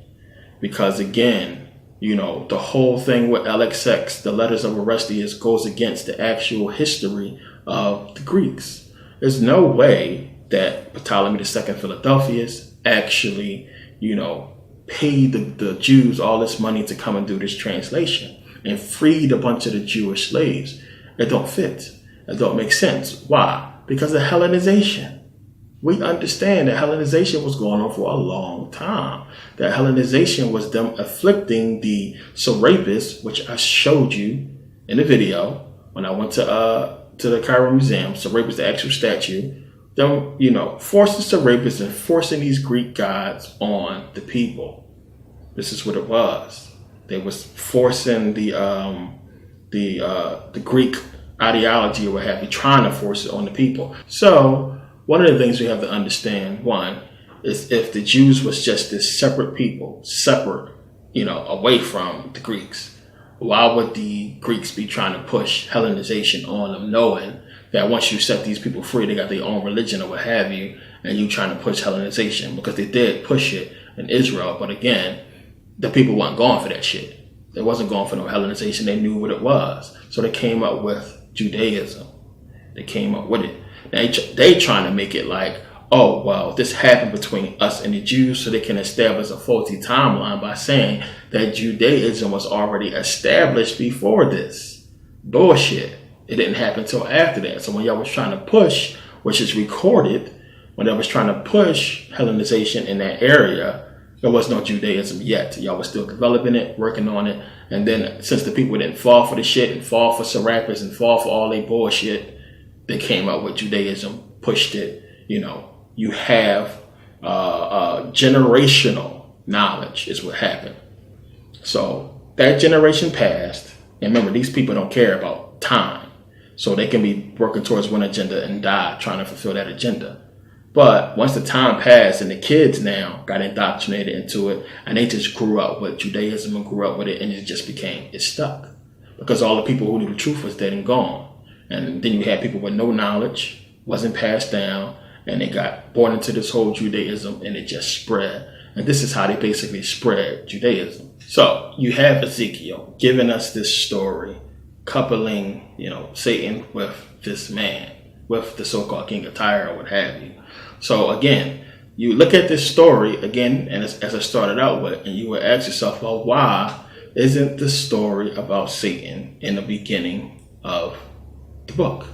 Because again, the whole thing with LXX, the letters of Orestes, goes against the actual history of the Greeks. There's no way that Ptolemy II Philadelphus actually, paid the Jews all this money to come and do this translation and freed a bunch of the Jewish slaves. It don't fit. It don't make sense. Why? Because of Hellenization. We understand that Hellenization was going on for a long time. That Hellenization was them afflicting the Serapis, which I showed you in the video when I went to the Cairo Museum. Serapis, the actual statue. Them, forcing Serapis and forcing these Greek gods on the people. This is what it was. They was forcing the Greek ideology or what have you, trying to force it on the people. So one of the things we have to understand, one, is if the Jews was just this separate people, separate, away from the Greeks, why would the Greeks be trying to push Hellenization on them, knowing that once you set these people free, they got their own religion or what have you, and you trying to push Hellenization? Because they did push it in Israel, but again, the people weren't going for that shit. They wasn't going for no Hellenization. They knew what it was. So they came up with Judaism. They came up with it. They trying to make it like, oh, well, this happened between us and the Jews, so they can establish a faulty timeline by saying that Judaism was already established before this. Bullshit. It didn't happen until after that. So when y'all was trying to push, which is recorded, when they was trying to push Hellenization in that area, there was no Judaism yet. Y'all was still developing it, working on it. And then since the people didn't fall for the shit and fall for Serapis and fall for all their bullshit, they came up with Judaism, pushed it. You have generational knowledge is what happened. So that generation passed. And remember, these people don't care about time. So they can be working towards one agenda and die trying to fulfill that agenda. But once the time passed and the kids now got indoctrinated into it and they just grew up with Judaism and grew up with it and it stuck. Because all the people who knew the truth was dead and gone. And then you had people with no knowledge, wasn't passed down, and they got born into this whole Judaism and it just spread. And this is how they basically spread Judaism. So you have Ezekiel giving us this story, coupling, Satan with this man, with the so-called King of Tyre or what have you. So again, you look at this story again, and as I started out with, and you would ask yourself, well, why isn't the story about Satan in the beginning of the book?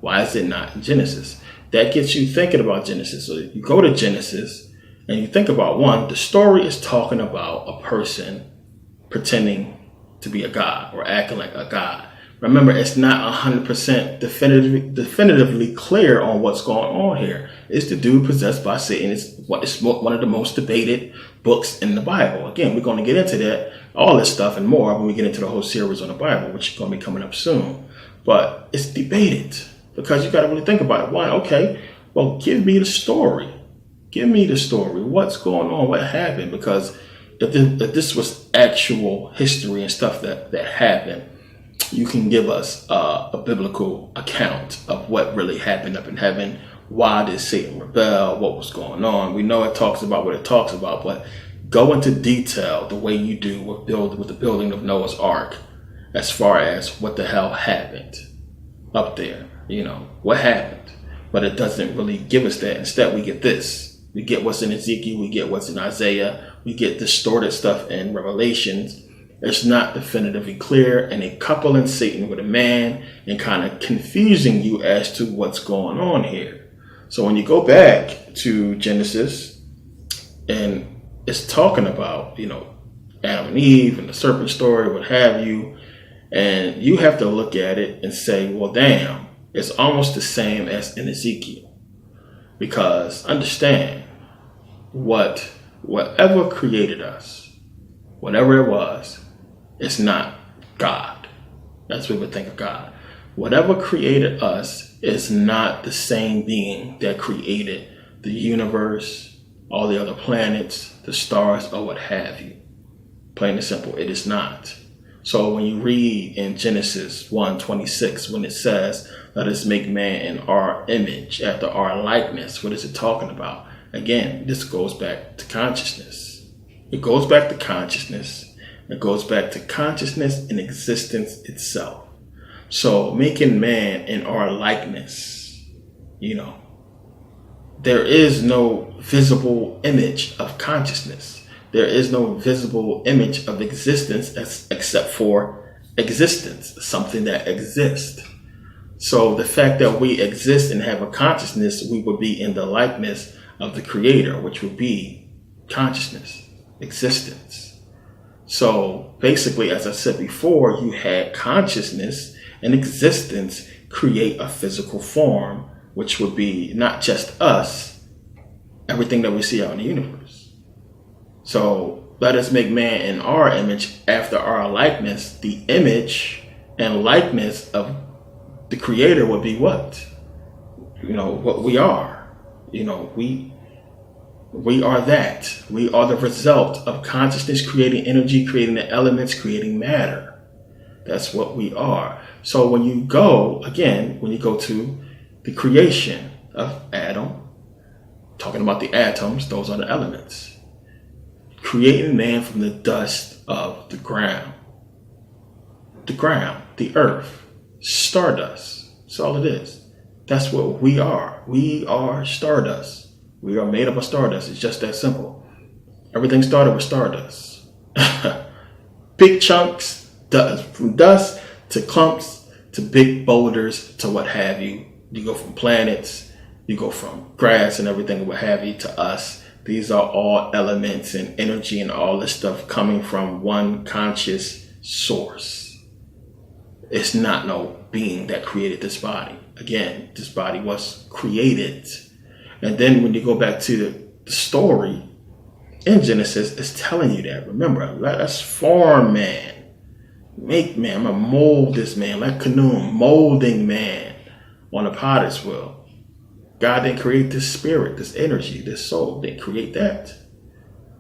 Why is it not in Genesis? That gets you thinking about Genesis. So you go to Genesis and you think about, one, the story is talking about a person pretending to be a god or acting like a god. Remember, it's not 100% definitively clear on what's going on here. It's the dude possessed by Satan. It's one of the most debated books in the Bible. Again, we're going to get into that, all this stuff and more when we get into the whole series on the Bible, which is going to be coming up soon. But it's debated because you got to really think about it. Why? Okay, well, give me the story. Give me the story. What's going on? What happened? Because if this was actual history and stuff that happened, you can give us a biblical account of what really happened up in heaven. Why did Satan rebel? What was going on? We know it talks about what it talks about, but go into detail the way you do with the building of Noah's Ark, as far as what the hell happened up there. What happened? But it doesn't really give us that. Instead, we get this. We get what's in Ezekiel. We get what's in Isaiah. We get distorted stuff in Revelations. It's not definitively clear, and they coupling Satan with a man and kind of confusing you as to what's going on here. So when you go back to Genesis, and it's talking about, Adam and Eve and the serpent story, what have you, and you have to look at it and say, well, damn, it's almost the same as in Ezekiel. Because understand, whatever created us, whatever it was, it's not God. That's what we would think of God. Whatever created us is not the same being that created the universe, all the other planets, the stars, or what have you. Plain and simple, it is not. So when you read in Genesis 1:26, when it says, let us make man in our image, after our likeness, what is it talking about? Again, this goes back to consciousness. It goes back to consciousness. It goes back to consciousness and existence itself. So making man in our likeness, there is no visible image of consciousness. There is no visible image of existence except for existence, something that exists. So the fact that we exist and have a consciousness, we would be in the likeness of the Creator, which would be consciousness, existence. So basically, as I said before, you had consciousness and existence create a physical form, which would be not just us, everything that we see out in the universe. So let us make man in our image, after our likeness. The image and likeness of the Creator would be what? What we are. We are that. We are the result of consciousness creating energy, creating the elements, creating matter. That's what we are. So when you go to the creation of Adam, talking about the atoms, those are the elements. Creating man from the dust of the ground. The earth, stardust. That's all it is. That's what we are. We are stardust. We are made up of stardust. It's just that simple. Everything started with stardust. Big chunks, from dust to clumps to big boulders to what have you. You go from planets, you go from grass and everything, what have you, to us. These are all elements and energy and all this stuff coming from one conscious source. It's not no being that created this body. Again, this body was created. And then when you go back to the story in Genesis, it's telling you that. Remember, let's form man. Make man. I'm going to mold this man. Like Canaan, molding man on a potter's wheel. God didn't create this spirit, this energy, this soul. They didn't create that.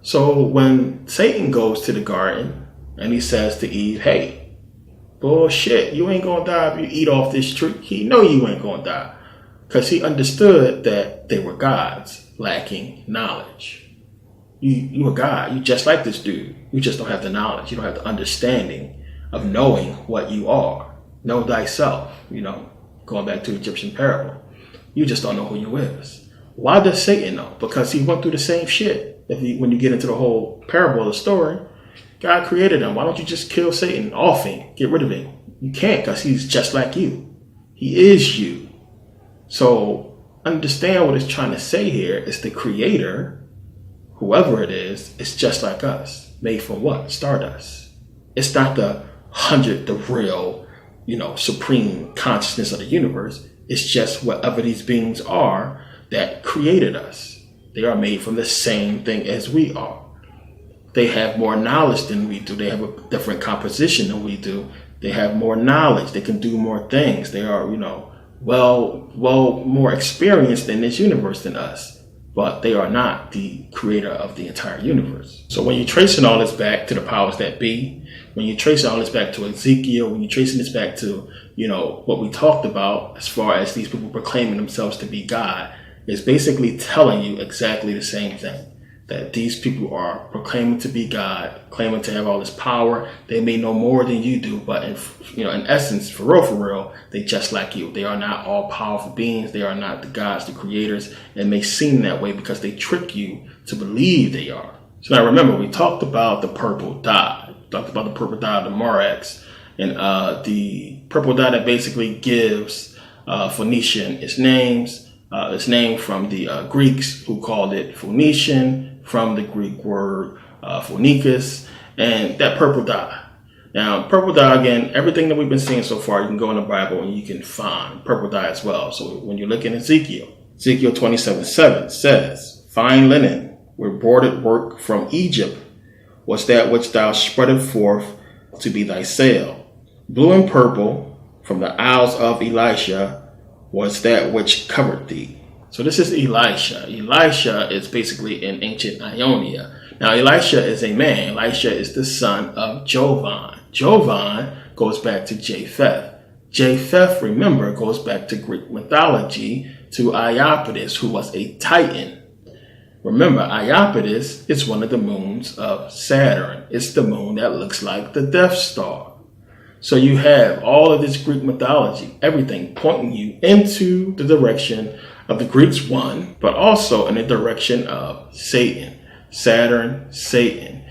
So when Satan goes to the garden and he says to Eve, hey, bullshit, you ain't going to die if you eat off this tree. He know you ain't going to die. Because he understood that they were gods lacking knowledge. You a God. You just like this dude. You just don't have the knowledge. You don't have the understanding of knowing what you are. Know thyself. Going back to the Egyptian parable. You just don't know who you is. Why does Satan know? Because he went through the same shit. When you get into the whole parable of the story, God created him. Why don't you just kill Satan off him? Get rid of him. You can't, because he's just like you. He is you. So understand what it's trying to say here is the Creator, whoever it is just like us. Made from what? Stardust. It's not the real, supreme consciousness of the universe. It's just whatever these beings are that created us. They are made from the same thing as we are. They have more knowledge than we do. They have a different composition than we do. They have more knowledge. They can do more things. They are, more experienced in this universe than us, but they are not the creator of the entire universe. So when you're tracing all this back to the powers that be, when you're tracing all this back to Ezekiel, when you're tracing this back to, what we talked about as far as these people proclaiming themselves to be God, is basically telling you exactly the same thing. That these people are proclaiming to be God, claiming to have all this power. They may know more than you do, but in essence, for real, they just like you. They are not all powerful beings. They are not the gods, the creators. It may seem that way because they trick you to believe they are. So now remember, we talked about the purple dye. talked about the purple dye of the Morax, and the purple dye that basically gives Phoenician its names. It's named from the Greeks, who called it Phoenician, from the Greek word Phoenicus, and that purple dye. Now, purple dye, again, everything that we've been seeing so far, you can go in the Bible and you can find purple dye as well. So when you look in Ezekiel 27:7 says, "Fine linen with broidered work from Egypt was that which thou spreadest forth to be thy sail. Blue and purple from the isles of Elisha was that which covered thee." So this is Elisha. Elisha is basically in ancient Ionia. Now, Elisha is a man. Elisha is the son of Jovan. Jovan goes back to Japheth. Japheth, remember, goes back to Greek mythology, to Iapetus, who was a titan. Remember, Iapetus is one of the moons of Saturn. It's the moon that looks like the Death Star. So you have all of this Greek mythology, everything pointing you into the direction of the Greeks, one, but also in the direction of Satan. Saturn, Satan.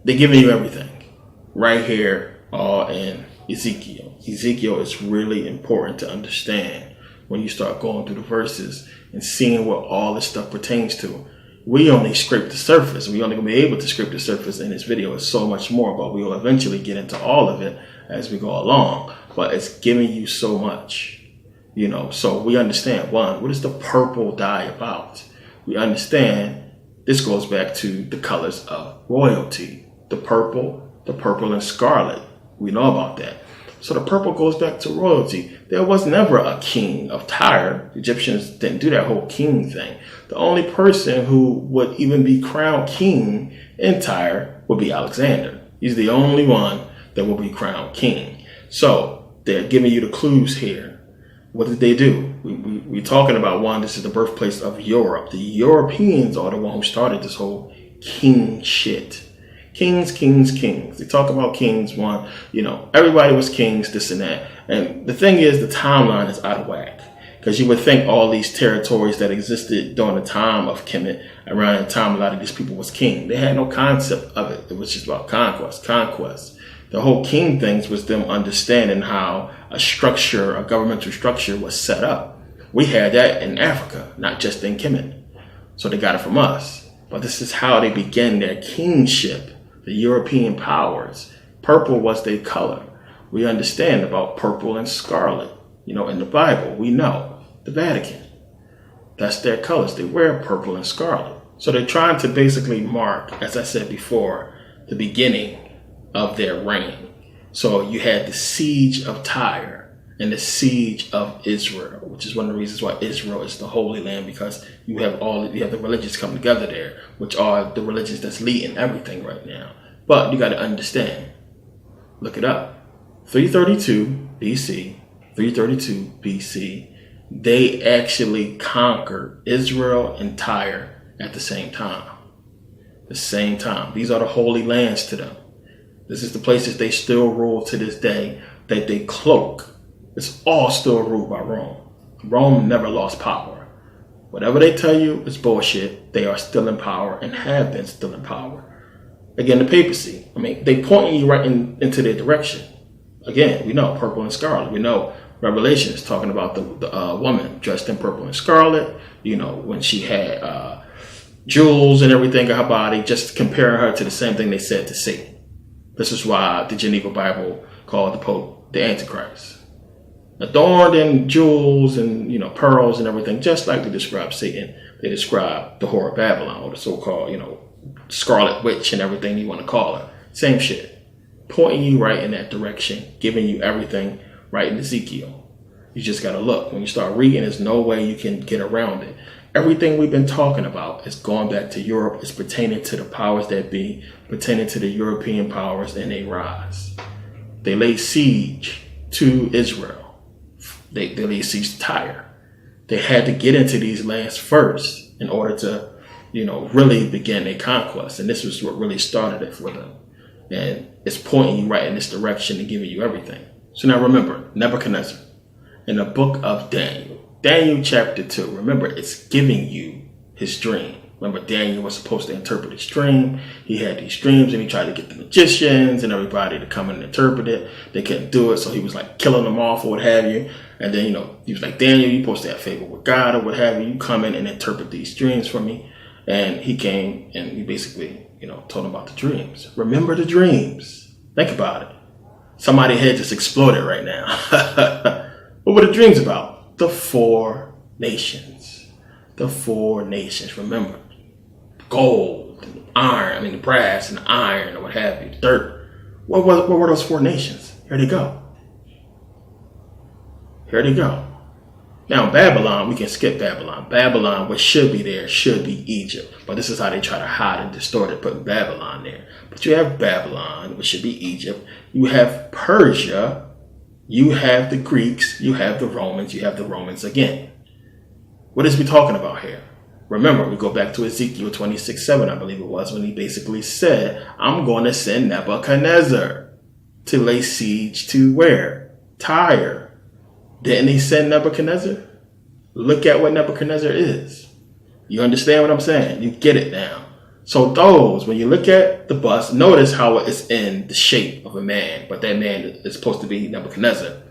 They're giving you everything right here, all in Ezekiel. Ezekiel is really important to understand when you start going through the verses and seeing what all this stuff pertains to. We only scrape the surface. We only going to be able to scrape the surface in this video. It's so much more, but we will eventually get into all of it as we go along. But it's giving you so much, so we understand, one, what is the purple dye about? We understand this goes back to the colors of royalty. The purple and scarlet. We know about that. So the purple goes back to royalty. There was never a king of Tyre. The Egyptians didn't do that whole king thing. The only person who would even be crowned king in Tyre would be Alexander. He's the only one that will be crowned king. So they're giving you the clues here. What did they do? We're talking about, one, this is the birthplace of Europe. The Europeans are the one who started this whole king shit. Kings. They talk about kings, one, everybody was kings, this and that. And the thing is, the timeline is out of whack. Because you would think all these territories that existed during the time of Kemet, around the time a lot of these people was king, they had no concept of it. It was just about conquest. The whole king things was them understanding how a governmental structure was set up. We had that in Africa, not just in Kemet. So they got it from us. But this is how they began their kingship, the European powers. Purple was their color. We understand about purple and scarlet. In the Bible, we know the Vatican. That's their colors. They wear purple and scarlet. So they're trying to basically mark, as I said before, the beginning of their reign. So you had the siege of Tyre and the siege of Israel, which is one of the reasons why Israel is the Holy Land, because you have the religions come together there, which are the religions that's leading everything right now. But you got to understand, look it up. 332 BC, they actually conquered Israel and Tyre at the same time. These are the holy lands to them. This is the places they still rule to this day, that they cloak. It's all still ruled by Rome. Rome never lost power. Whatever they tell you is bullshit. They are still in power and have been still in power. Again, the papacy. They pointing you right into their direction. Again, we know purple and scarlet. We know Revelation is talking about the woman dressed in purple and scarlet. When she had jewels and everything on her body, just comparing her to the same thing they said to Satan. This is why the Geneva Bible called the Pope the Antichrist. Adorned in jewels and, pearls and everything, just like they describe Satan. They describe the whore of Babylon, or the so-called, Scarlet Witch and everything you want to call her. Same shit. Pointing you right in that direction, giving you everything right in Ezekiel. You just got to look. When you start reading, there's no way you can get around it. Everything we've been talking about is going back to Europe. It's pertaining to the powers that be, pertaining to the European powers, and they rise. They lay siege to Israel. They laid siege to Tyre. They had to get into these lands first in order to, really begin their conquest. And this was what really started it for them. And it's pointing you right in this direction and giving you everything. So now remember, Nebuchadnezzar, in the book of Daniel chapter 2, remember, it's giving you his dream. Remember, Daniel was supposed to interpret his dream. He had these dreams and he tried to get the magicians and everybody to come and interpret it. They couldn't do it, so he was like killing them off or what have you. And then, he was like, Daniel, you're supposed to have favor with God or what have you. You come in and interpret these dreams for me. And he came and he basically, told him about the dreams. Remember the dreams. Think about it. Somebody's head just exploded right now. What were the dreams about? The 4 nations. The 4 nations. Remember, gold, and iron, the brass and iron or what have you, dirt. What were those 4 nations? Here they go. Here they go. Now, Babylon, we can skip Babylon. Babylon, what should be there, should be Egypt. But this is how they try to hide and distort it, putting Babylon there. But you have Babylon, which should be Egypt. You have Persia. You have the Greeks. You have the Romans. You have the Romans again. What is we talking about here? Remember, we go back to Ezekiel 26:7, I believe it was, when he basically said, I'm going to send Nebuchadnezzar to lay siege to where? Tyre. Didn't he send Nebuchadnezzar? Look at what Nebuchadnezzar is. You understand what I'm saying? You get it now. So when you look at the bust, notice how it's in the shape of a man, but that man is supposed to be Nebuchadnezzar.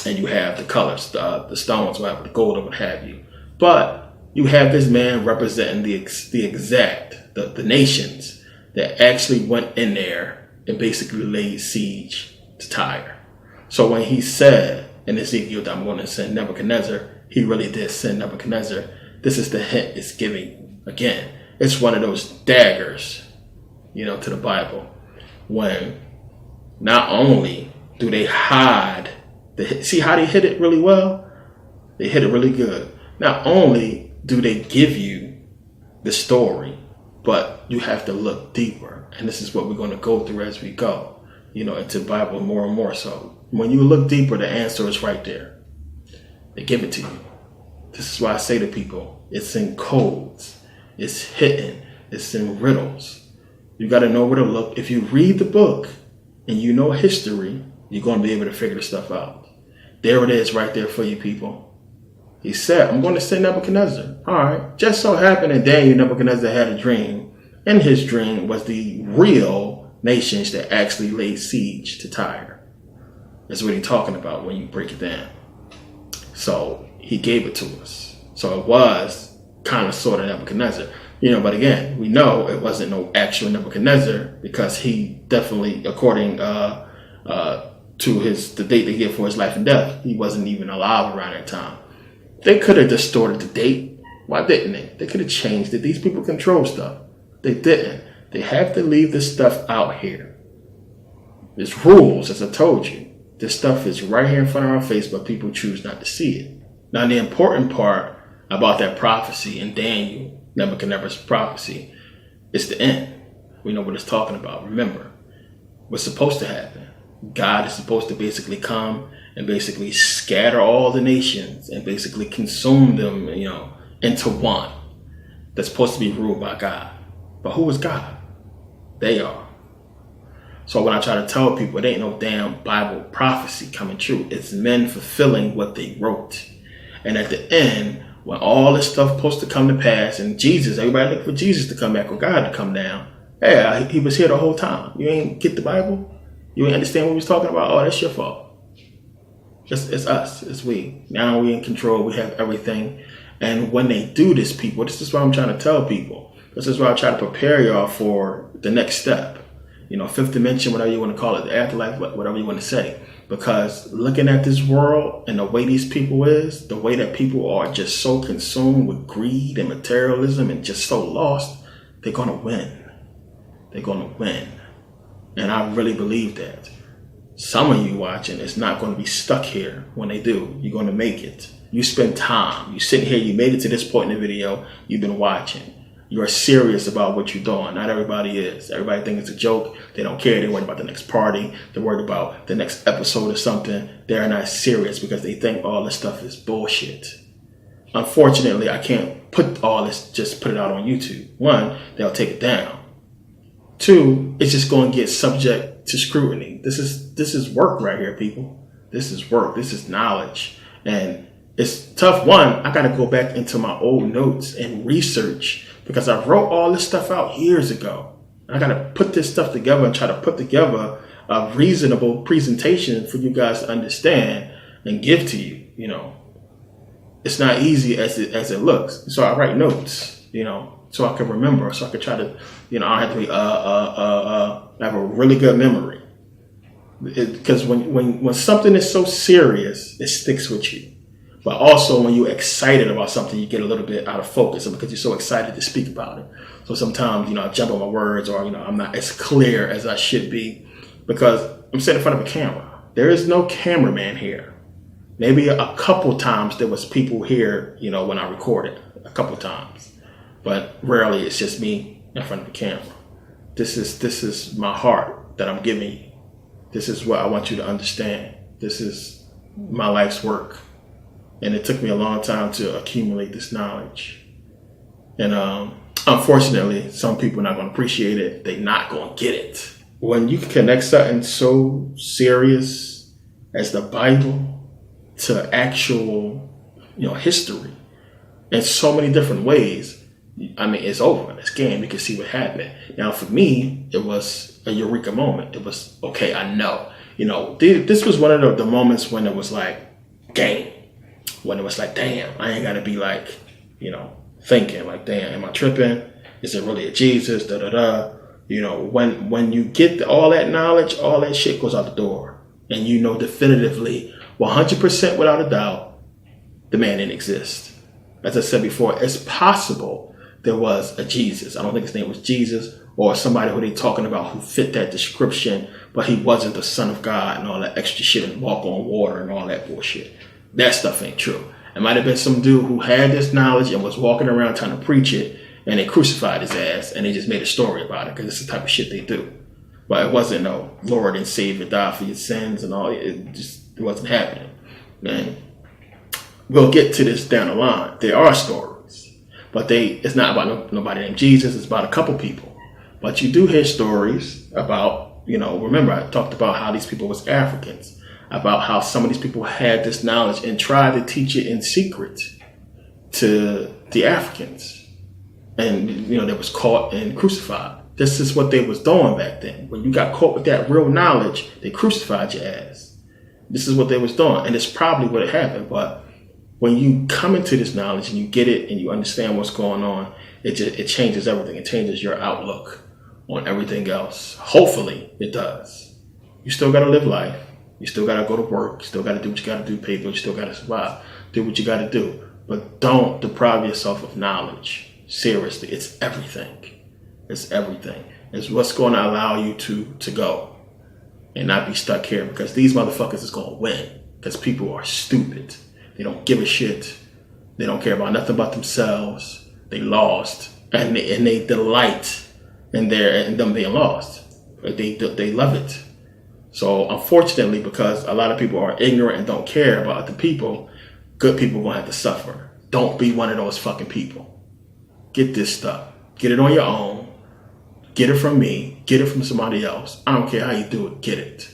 And you have the colors, the stones, whatever, the gold or what have you. But you have this man representing the nations that actually went in there and basically laid siege to Tyre. So when he said in Ezekiel that I'm going to send Nebuchadnezzar, he really did send Nebuchadnezzar. This is the hint it's giving. Again, it's one of those daggers, to the Bible, when not only do they hide, see how they hit it really well? They hit it really good. Not only do they give you the story, but you have to look deeper. And this is what we're going to go through as we go, into the Bible more and more so. When you look deeper, the answer is right there. They give it to you. This is why I say to people, it's in codes. It's hidden. It's in riddles. You got to know where to look. If you read the book and you know history, you're going to be able to figure the stuff out. There it is right there for you people. He said, I'm going to send Nebuchadnezzar. All right. Just so happened that Daniel, Nebuchadnezzar had a dream. And his dream was the real nations that actually laid siege to Tyre. That's what he's talking about when you break it down. So he gave it to us. So it was kind of sort of Nebuchadnezzar. But again, we know it wasn't no actual Nebuchadnezzar because he definitely, according to the date they give for his life and death, he wasn't even alive around that time. They could have distorted the date. Why didn't they? They could have changed it. These people control stuff. They didn't. They have to leave this stuff out here. There's rules, as I told you. This stuff is right here in front of our face, but people choose not to see it. Now, the important part about that prophecy in Daniel, Nebuchadnezzar's prophecy, is the end. We know what it's talking about. Remember, what's supposed to happen? God is supposed to basically come and basically scatter all the nations and basically consume them, into one that's supposed to be ruled by God. But who is God? They are. So when I try to tell people, it ain't no damn Bible prophecy coming true. It's men fulfilling what they wrote. And at the end, when all this stuff supposed to come to pass, and Jesus, everybody looking for Jesus to come back or God to come down. Hey, he was here the whole time. You ain't get the Bible? You ain't understand what we was talking about? Oh, that's your fault. It's us. It's we. Now we in control. We have everything. And when they do this, people, this is what I'm trying to tell people. This is why I try to prepare y'all for the next step. Fifth dimension, whatever you want to call it, the afterlife, whatever you want to say. Because looking at this world and the way these people is, the way that people are just so consumed with greed and materialism and just so lost, they're going to win. They're going to win. And I really believe that. Some of you watching is not going to be stuck here when they do. You're going to make it. You spend time. You sit here, you made it to this point in the video, you've been watching. You are serious about what you're doing. Not everybody is. Everybody thinks it's a joke. They don't care. They're worried about the next party. They're worried about the next episode or something. They're not serious because they think all this stuff is bullshit. Unfortunately, I can't put all this, just put it out on YouTube. One, they'll take it down. Two, it's just going to get subject to scrutiny. This is work right here, people. This is work. This is knowledge. And it's tough. One, I got to go back into my old notes and research because I wrote all this stuff out years ago. I got to put this stuff together and try to put together a reasonable presentation for you guys to understand and give to you. You know, it's not easy as it looks. So I write notes, you know, so I can remember, so I can try to, you know, I don't have to be have a really good memory. Because when something is so serious, it sticks with you. But also when you're excited about something, you get a little bit out of focus because you're so excited to speak about it. So sometimes, you know, I jump on my words, or, you know, I'm not as clear as I should be because I'm sitting in front of a camera. There is no cameraman here. Maybe a couple times there was people here, you know, when I recorded, a couple times. But rarely it's just me in front of the camera. This is my heart that I'm giving you. This is what I want you to understand. This is my life's work. And it took me a long time to accumulate this knowledge. And unfortunately, some people are not going to appreciate it. They're not going to get it. When you can connect something so serious as the Bible to actual, you know, history in so many different ways, I mean, it's over. It's game. You can see what happened. Now, for me, it was a eureka moment. It was, okay, I know. You know, this was one of the moments when it was like, game. When it was like, damn, I ain't got to be like, you know, thinking like, damn, am I tripping? Is it really a Jesus? Da da da. You know, when you get all that knowledge, all that shit goes out the door, and you know definitively, 100% without a doubt, the man didn't exist. As I said before, it's possible there was a Jesus. I don't think his name was Jesus, or somebody who they talking about who fit that description, but he wasn't the Son of God and all that extra shit and walk on water and all that bullshit. That stuff ain't true. It might have been some dude who had this knowledge and was walking around trying to preach it, and they crucified his ass, and they just made a story about it because it's the type of shit they do. But it wasn't no Lord and Savior died for your sins and all. It wasn't happening. And we'll get to this down the line. There are stories, but it's not about nobody named Jesus. It's about a couple people. But you do hear stories about, you know, remember I talked about how these people was Africans, about how some of these people had this knowledge and tried to teach it in secret to the Africans. And, you know, they was caught and crucified. This is what they was doing back then. When you got caught with that real knowledge, they crucified your ass. This is what they was doing. And it's probably what happened. But when you come into this knowledge and you get it and you understand what's going on, it changes everything. It changes your outlook on everything else. Hopefully it does. You still got to live life. You still got to go to work. You still got to do what you got to do, pay bills. You still got to survive. Do what you got to do. But don't deprive yourself of knowledge. Seriously, it's everything. It's everything. It's what's going to allow you to go and not be stuck here, because these motherfuckers is going to win because people are stupid. They don't give a shit. They don't care about nothing but themselves. They lost, and they delight in them being lost. They love it. So unfortunately, because a lot of people are ignorant and don't care about other people, good people are going to have to suffer. Don't be one of those fucking people. Get this stuff. Get it on your own. Get it from me. Get it from somebody else. I don't care how you do it. Get it.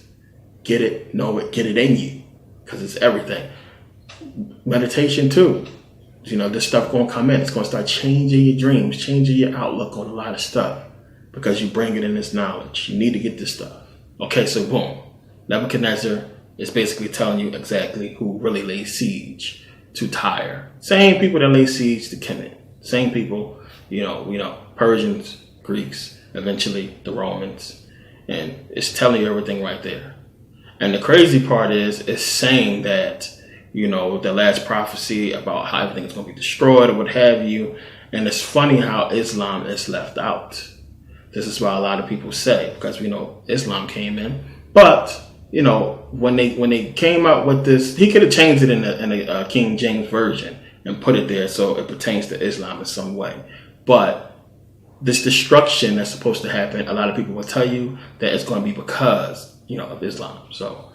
Get it. Know it. Get it in you. Because it's everything. Meditation too. You know, this stuff going to come in. It's going to start changing your dreams, changing your outlook on a lot of stuff. Because you bring it in this knowledge. You need to get this stuff. Okay, so boom. Nebuchadnezzar is basically telling you exactly who really laid siege to Tyre. Same people that laid siege to Kemet. Same people, you know, Persians, Greeks, eventually the Romans. And it's telling you everything right there. And the crazy part is, it's saying that, you know, the last prophecy about how everything is going to be destroyed or what have you. And it's funny how Islam is left out. This is why a lot of people say, because we know Islam came in. But, you know, when they came out with this, he could have changed it in a King James version and put it there so it pertains to Islam in some way. But this destruction that's supposed to happen, a lot of people will tell you that it's going to be because, you know, of Islam. So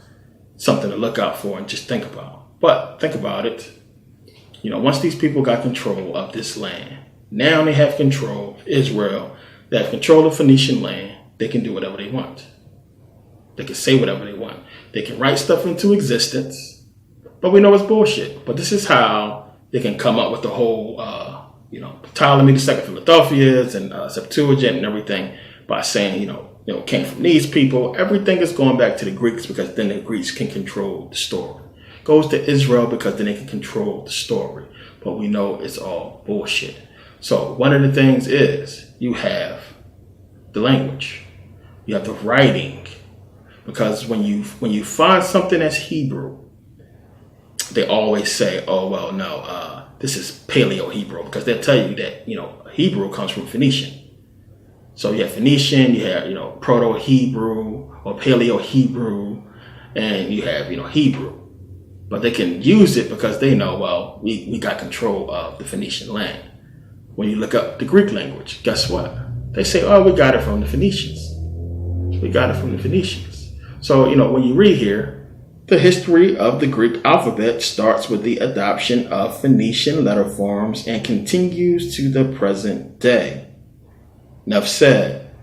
something to look out for and just think about. But think about it. You know, once these people got control of this land, now they have control of Israel. They have control of Phoenician land. They can do whatever they want. They can say whatever they want. They can write stuff into existence. But we know it's bullshit. But this is how they can come up with the whole Ptolemy II Philadelphians and Septuagint and everything by saying, it came from these people. Everything is going back to the Greeks because then the Greeks can control the story. Goes to Israel because then they can control the story. But we know it's all bullshit. So one of the things is you have the language. You have the writing. Because when you find something that's Hebrew, they always say, oh, well, no, this is Paleo-Hebrew. Because they'll tell you that, Hebrew comes from Phoenician. So you have Phoenician, you have, Proto-Hebrew or Paleo-Hebrew, and you have, Hebrew. But they can use it because they know, well, we got control of the Phoenician land. When you look up the Greek language, guess what? They say, oh, we got it from the Phoenicians. We got it from the Phoenicians. So, when you read here, the history of the Greek alphabet starts with the adoption of Phoenician letter forms and continues to the present day. Enough said.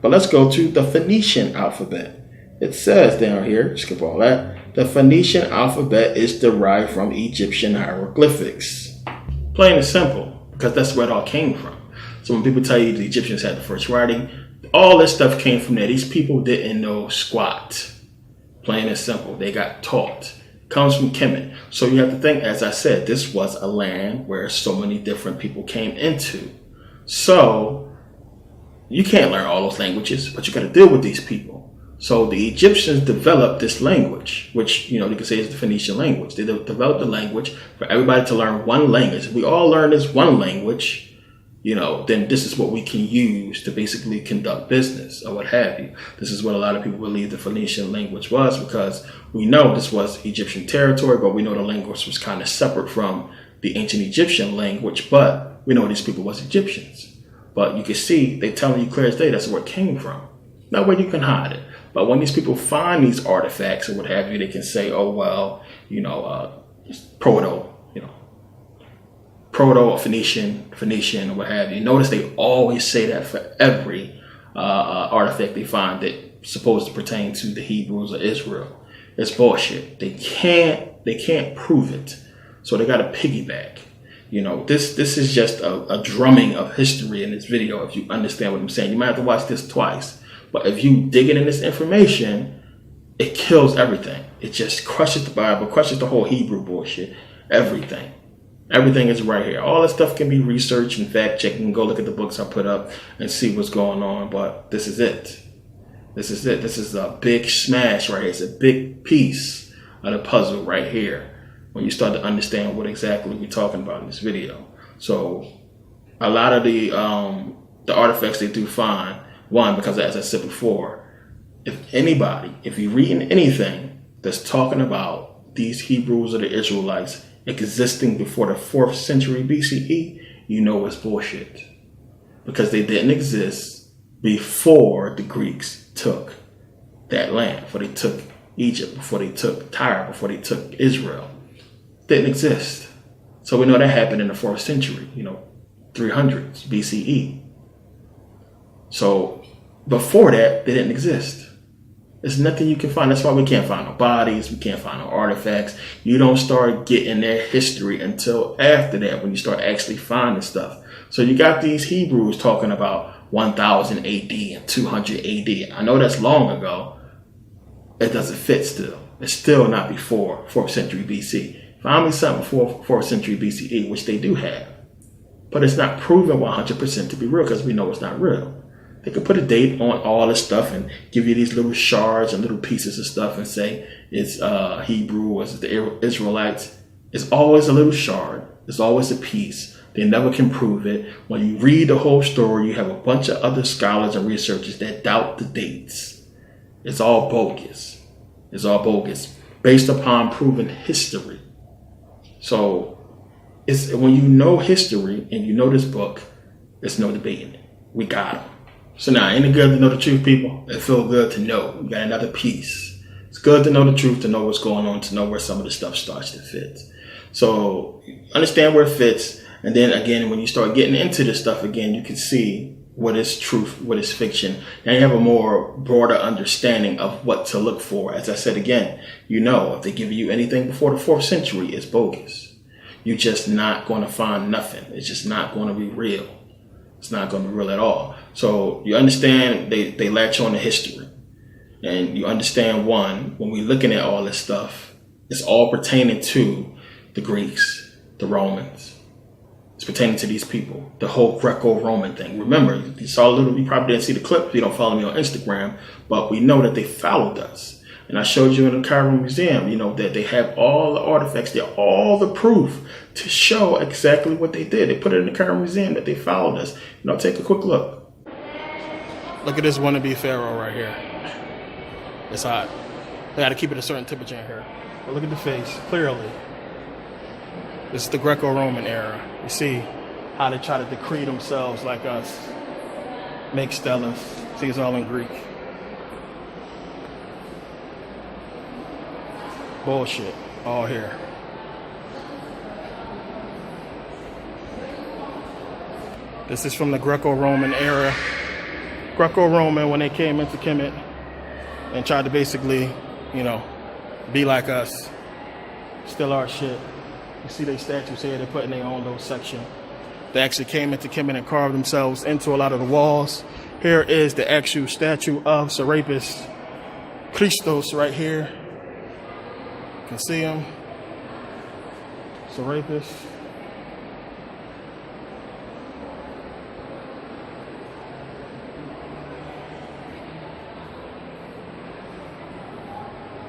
But let's go to the Phoenician alphabet. It says down here, skip all that, the Phoenician alphabet is derived from Egyptian hieroglyphics. Plain and simple, because that's where it all came from. So when people tell you the Egyptians had the first writing, all this stuff came from there. These people didn't know squat. Plain and simple. They got taught. Comes from Kemet. So you have to think, as I said, this was a land where so many different people came into. So you can't learn all those languages, but you got to deal with these people. So the Egyptians developed this language, which, you can say is the Phoenician language. They developed a language for everybody to learn one language. If we all learn this one language, then this is what we can use to basically conduct business or what have you. This is what a lot of people believe the Phoenician language was, because we know this was Egyptian territory, but we know the language was kind of separate from the ancient Egyptian language, but we know these people was Egyptians. But you can see, they telling you clear as day, that's where it came from. No way you can hide it. But when these people find these artifacts or what have you, they can say, oh, well, Proto or Phoenician or what have you. Notice they always say that for every artifact they find that's supposed to pertain to the Hebrews or Israel. It's bullshit. They can't prove it. So they got to piggyback. This is just a drumming of history in this video. If you understand what I'm saying, you might have to watch this twice. But if you dig into this information, it kills everything. It just crushes the Bible, crushes the whole Hebrew bullshit, everything. Everything is right here. All this stuff can be researched and fact checked. You can go look at the books I put up and see what's going on. But this is it. This is it. This is a big smash right here. It's a big piece of the puzzle right here when you start to understand what exactly we're talking about in this video. So a lot of the artifacts they do find, one, because as I said before, if you're reading anything that's talking about these Hebrews or the Israelites existing before the 4th century BCE, you know it's bullshit. Because they didn't exist before the Greeks took that land, before they took Egypt, before they took Tyre, before they took Israel. Didn't exist. So we know that happened in the 4th century, 300s BCE. So before that, they didn't exist. There's nothing you can find. That's why we can't find no bodies. We can't find no artifacts. You don't start getting their history until after that, when you start actually finding stuff. So you got these Hebrews talking about 1000 AD and 200 AD. I know that's long ago. It doesn't fit still. It's still not before 4th century BC. Find me something before 4th century BCE, which they do have. But it's not proven 100% to be real, because we know it's not real. They could put a date on all this stuff and give you these little shards and little pieces of stuff and say it's Hebrew or it's the Israelites. It's always a little shard. It's always a piece. They never can prove it. When you read the whole story, you have a bunch of other scholars and researchers that doubt the dates. It's all bogus. It's all bogus based upon proven history. So it's when you know history and you know this book, there's no debating it. We got them. So now, ain't it good to know the truth, people? It feels good to know. We got another piece. It's good to know the truth, to know what's going on, to know where some of the stuff starts to fit. So understand where it fits. And then again, when you start getting into this stuff again, you can see what is truth, what is fiction. And you have a more broader understanding of what to look for. As I said again, if they give you anything before the 4th century, it's bogus. you're just not going to find nothing. It's just not going to be real. It's not going to be real at all. So you understand they latch on to history. And you understand, one, when we're looking at all this stuff, it's all pertaining to the Greeks, the Romans. It's pertaining to these people, the whole Greco-Roman thing. Remember, you probably didn't see the clip if you don't follow me on Instagram, but we know that they followed us. And I showed you in the Cairo Museum, that they have all the artifacts, they have all the proof to show exactly what they did. They put it in the Cairo Museum that they followed us. Take a quick look. Look at this wannabe pharaoh right here. It's hot. They got to keep it a certain temperature in here. But look at the face, clearly. This is the Greco-Roman era. You see how they try to decree themselves like us. Make stelas. See, it's all in Greek. Bullshit. All here. This is from the Greco-Roman era. Greco-Roman, when they came into Kemet and tried to basically, be like us. Still our shit. You see their statues here, they're putting their own little section. They actually came into Kemet and carved themselves into a lot of the walls. Here is the actual statue of Serapis Christos right here. You can see him. Serapis.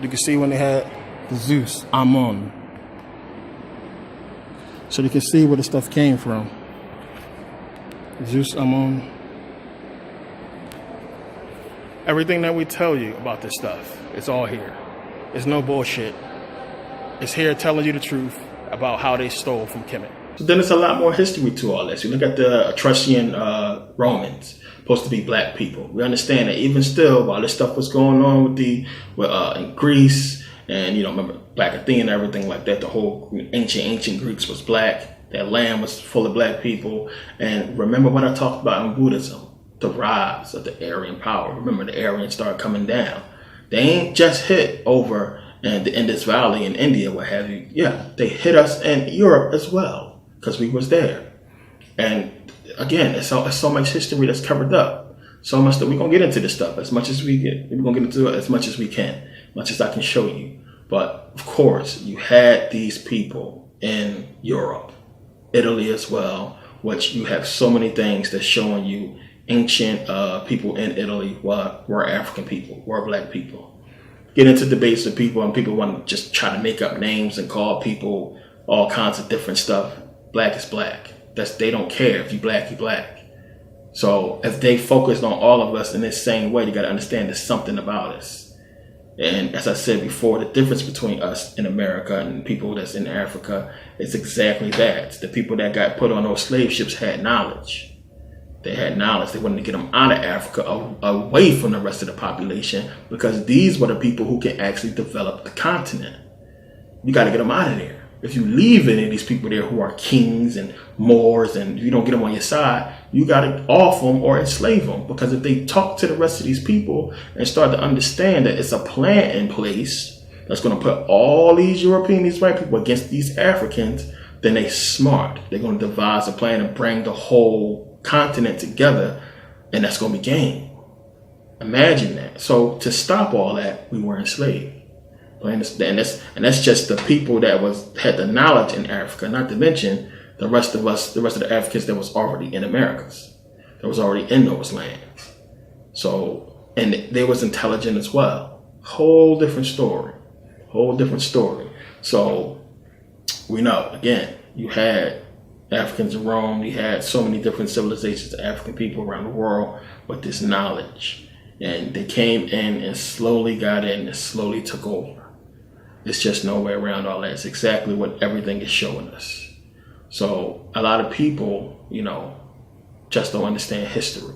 You can see when they had the Zeus, Ammon. So you can see where the stuff came from. Zeus, Ammon. Everything that we tell you about this stuff, it's all here. It's no bullshit. It's here telling you the truth about how they stole from Kemet. So then there's a lot more history to all this. You look at the Etruscan Romans, supposed to be black people. We understand that even still, while this stuff was going on in Greece, and remember Black Athena and everything like that, the whole ancient Greeks was black. Their land was full of black people. And remember what I talked about in Buddhism, the rise of the Aryan power. Remember, the Aryans started coming down. They ain't just hit over in the Indus Valley in India, what have you. Yeah, they hit us in Europe as well, because we was there. And again, it's so much history that's covered up. So much that we're going to get into this stuff as much as we get. We're going to get into it as much as we can, as much as I can show you. But of course, you had these people in Europe, Italy as well, which you have so many things that's showing you ancient people in Italy were African people, were black people. Get into debates with people, and people want to just try to make up names and call people all kinds of different stuff. Black is black. They don't care. If you black, you black. So if they focused on all of us in this same way, you got to understand there's something about us. And as I said before, the difference between us in America and people that's in Africa is exactly that. The people that got put on those slave ships had knowledge. They had knowledge. They wanted to get them out of Africa, away from the rest of the population, because these were the people who can actually develop the continent. You got to get them out of there. If you leave any of these people there who are kings and Moors, and you don't get them on your side, you got to off them or enslave them. Because if they talk to the rest of these people and start to understand that it's a plan in place that's going to put all these European, these white people against these Africans, then they smart. They're going to devise a plan and bring the whole continent together, and that's going to be game. Imagine that. So to stop all that, we were enslaved. And that's just the people that had the knowledge in Africa, not to mention the rest of the Africans that was already in Americas, that was already in those lands. So, and they was intelligent as well. Whole different story. So we know, again, you had Africans in Rome, you had so many different civilizations of African people around the world with this knowledge. And they came in and slowly got in and slowly took over. It's just no way around all that. It's exactly what everything is showing us. So a lot of people, just don't understand history.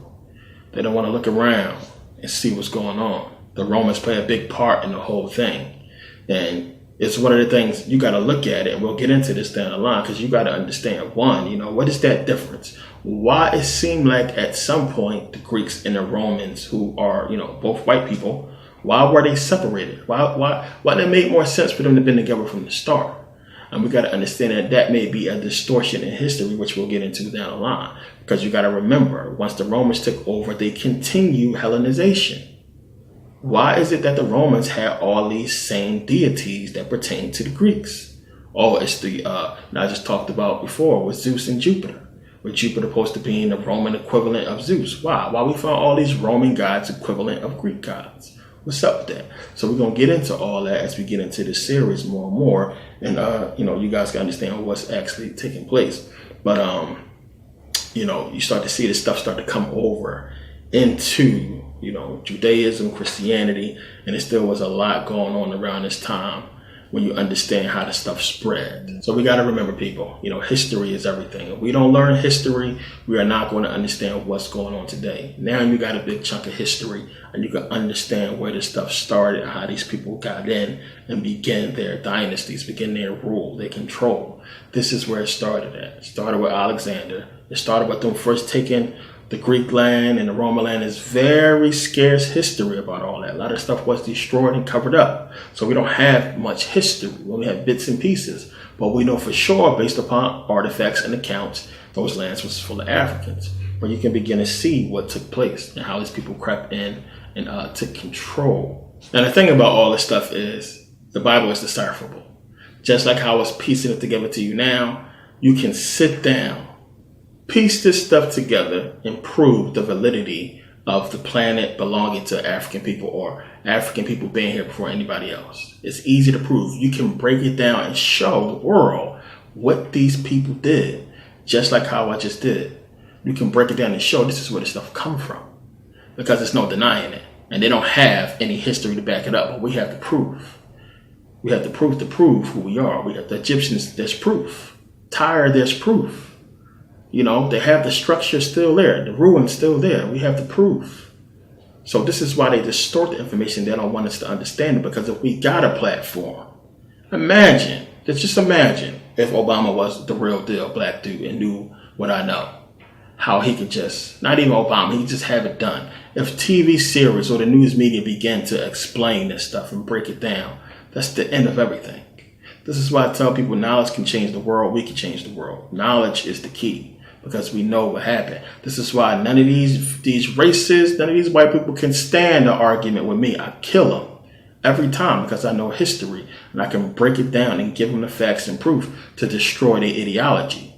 They don't want to look around and see what's going on. The Romans play a big part in the whole thing. And it's one of the things you got to look at it, and we'll get into this down the line, because you got to understand, one, what is that difference? Why it seemed like at some point the Greeks and the Romans, who are, both white people, why were they separated? Why did it make more sense for them to be together from the start? And we got to understand that that may be a distortion in history, which we'll get into down the line. Because you got to remember, once the Romans took over, they continued Hellenization. Why is it that the Romans had all these same deities that pertain to the Greeks? Oh, it's the, I just talked about before with Zeus and Jupiter, with Jupiter supposed to be the Roman equivalent of Zeus. Why? Why we found all these Roman gods equivalent of Greek gods? What's up with that? So we're going to get into all that as we get into this series more and more. And, you guys can understand what's actually taking place. But, you start to see this stuff start to come over into Judaism, Christianity, and there still was a lot going on around this time when you understand how this stuff spread. So we got to remember, people, history is everything. If we don't learn history, we are not going to understand what's going on today. Now you got a big chunk of history, and you can understand where this stuff started, how these people got in and began their dynasties, begin their rule, their control. This is where it started at. It started with Alexander. It started with them first taking the Greek land and the Roman land. Is very scarce history about all that. A lot of stuff was destroyed and covered up. So we don't have much history. We only have bits and pieces. But we know for sure, based upon artifacts and accounts, those lands was full of Africans. Where you can begin to see what took place and how these people crept in and took control. And the thing about all this stuff is the Bible is decipherable. Just like how I was piecing it together to you now, you can sit down, piece this stuff together, and prove the validity of the planet belonging to African people or African people being here before anybody else. It's easy to prove. You can break it down and show the world what these people did, just like how I just did. You can break it down and show this is where the stuff come from, because there's no denying it. And they don't have any history to back it up, but we have the proof. We have the proof to prove who we are. We have the Egyptians, there's proof. Tyre, there's proof. They have the structure still there. The ruins still there. We have the proof. So this is why they distort the information. They don't want us to understand it, because if we got a platform, just imagine if Obama was the real deal black dude and knew what I know. How he could not even Obama, he could just have it done. If TV series or the news media began to explain this stuff and break it down, that's the end of everything. This is why I tell people knowledge can change the world. We can change the world. Knowledge is the key, because we know what happened. This is why none of these racists, none of these white people can stand an argument with me. I kill them every time, because I know history and I can break it down and give them the facts and proof to destroy their ideology.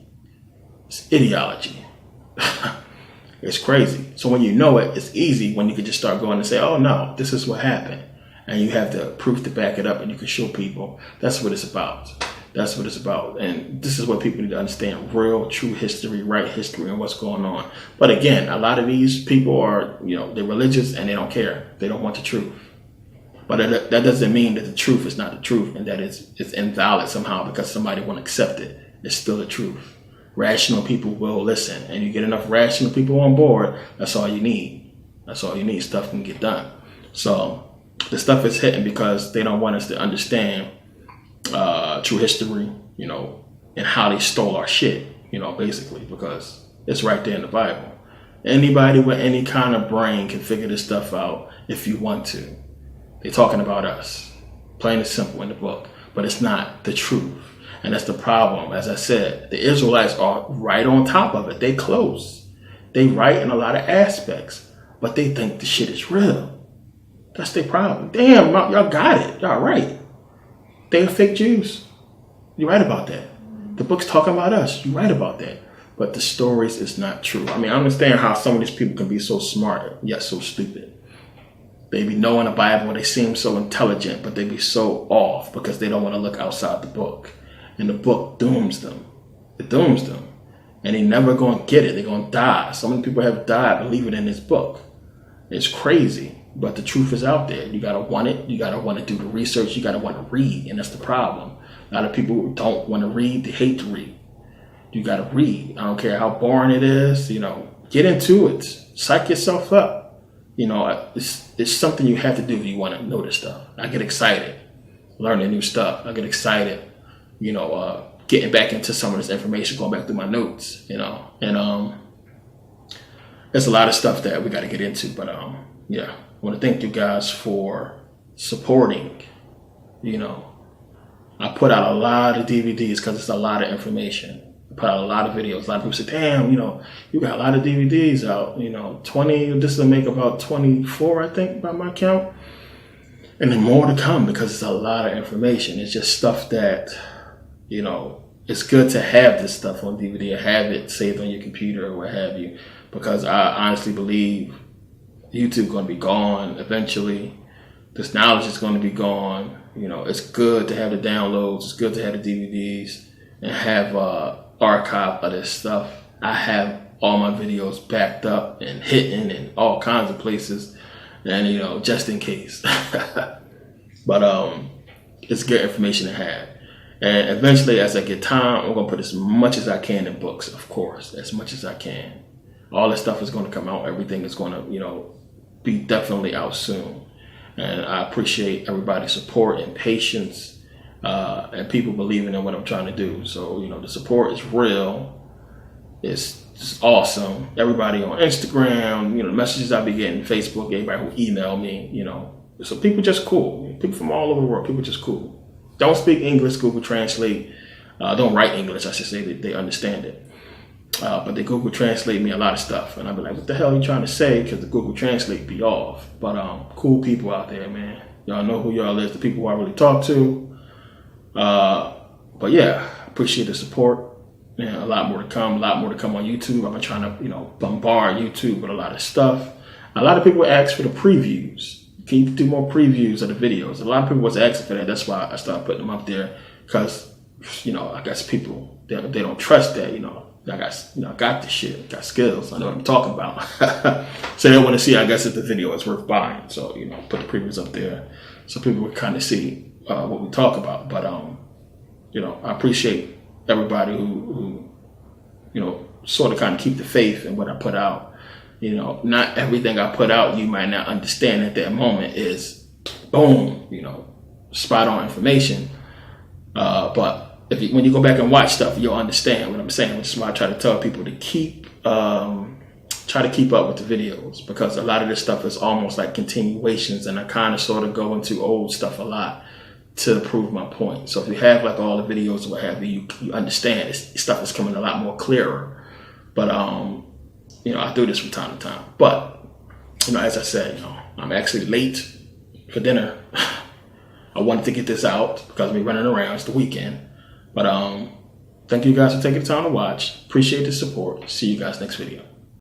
It's ideology. It's crazy. So when you know it, it's easy when you can just start going and say, oh no, this is what happened. And you have the proof to back it up, and you can show people. That's what it's about. That's what it's about. And this is what people need to understand: real, true history, right history, and what's going on. But again, a lot of these people are, they're religious and they don't care. They don't want the truth. But that doesn't mean that the truth is not the truth and that it's invalid somehow because somebody won't accept it. It's still the truth. Rational people will listen. And you get enough rational people on board, that's all you need. That's all you need. Stuff can get done. So the stuff is hitting because they don't want us to understand true history, and how they stole our shit, basically, because it's right there in the Bible. Anybody with any kind of brain can figure this stuff out if you want to. They're talking about us, plain and simple in the book, but it's not the truth. And that's the problem. As I said, the Israelites are right on top of it. They close. They right in a lot of aspects, but they think the shit is real. That's their problem. Damn, y'all got it. Y'all right. They're fake Jews. You're right about that. The book's talking about us. You're right about that. But the stories is not true. I understand how some of these people can be so smart, yet so stupid. They be knowing the Bible and they seem so intelligent, but they be so off because they don't want to look outside the book. And the book dooms them. It dooms them. And they never going to get it. They're going to die. So many people have died believing in this book. It's crazy. But the truth is out there. You got to want it. You got to want to do the research. You got to want to read. And that's the problem. A lot of people don't want to read. They hate to read. You got to read. I don't care how boring it is. Get into it. Psych yourself up. It's something you have to do if you want to know this stuff. I get excited learning new stuff. I get excited, getting back into some of this information, going back through my notes, and there's a lot of stuff that we got to get into. But yeah, I want to thank you guys for supporting, I put out a lot of DVDs because it's a lot of information. I put out a lot of videos. A lot of people say, damn, you got a lot of DVDs out, 20, this will make about 24, I think, by my count. And then more to come because it's a lot of information. It's just stuff that, it's good to have this stuff on DVD and have it saved on your computer or what have you. Because I honestly believe YouTube is going to be gone eventually. This knowledge is going to be gone. It's good to have the downloads. It's good to have the DVDs and have archive of this stuff. I have all my videos backed up and hidden in all kinds of places, and just in case. But it's good information to have. And eventually, as I get time, I'm gonna put as much as I can in books. Of course, as much as I can. All this stuff is going to come out. Everything is going to, be definitely out soon. And I appreciate everybody's support and patience, and people believing in what I'm trying to do. So, the support is real. It's just awesome. Everybody on Instagram, the messages I be getting, Facebook, everybody who email me, So people just cool. People from all over the world, people just cool. Don't speak English, Google Translate. Don't write English, I should say. They understand it. But they Google Translate me a lot of stuff. And I'll be like, what the hell are you trying to say? Because the Google Translate be off. But cool people out there, man. Y'all know who y'all is, the people who I really talk to. But yeah, appreciate the support. Yeah, a lot more to come. A lot more to come on YouTube. I've been trying to, bombard YouTube with a lot of stuff. A lot of people ask for the previews. Can you do more previews of the videos? A lot of people was asking for that. That's why I started putting them up there. Because, I guess people, they don't trust that, I got this shit. I got skills. I know what I'm talking about. So they want to see, I guess, if the video is worth buying. So, put the previews up there so people would kind of see what we talk about. But, I appreciate everybody who sort of kind of keep the faith in what I put out. Not everything I put out, you might not understand at that moment is boom, spot on information. But when you go back and watch stuff, you'll understand what I'm saying, which is why I try to tell people to try to keep up with the videos, because a lot of this stuff is almost like continuations, and I kind of sort of go into old stuff a lot to prove my point. So if you have like all the videos or what have you, you understand this stuff is coming a lot more clearer. But I do this from time to time. But as I said, I'm actually late for dinner. I wanted to get this out because we're running around. It's the weekend. But thank you guys for taking the time to watch. Appreciate the support. See you guys next video.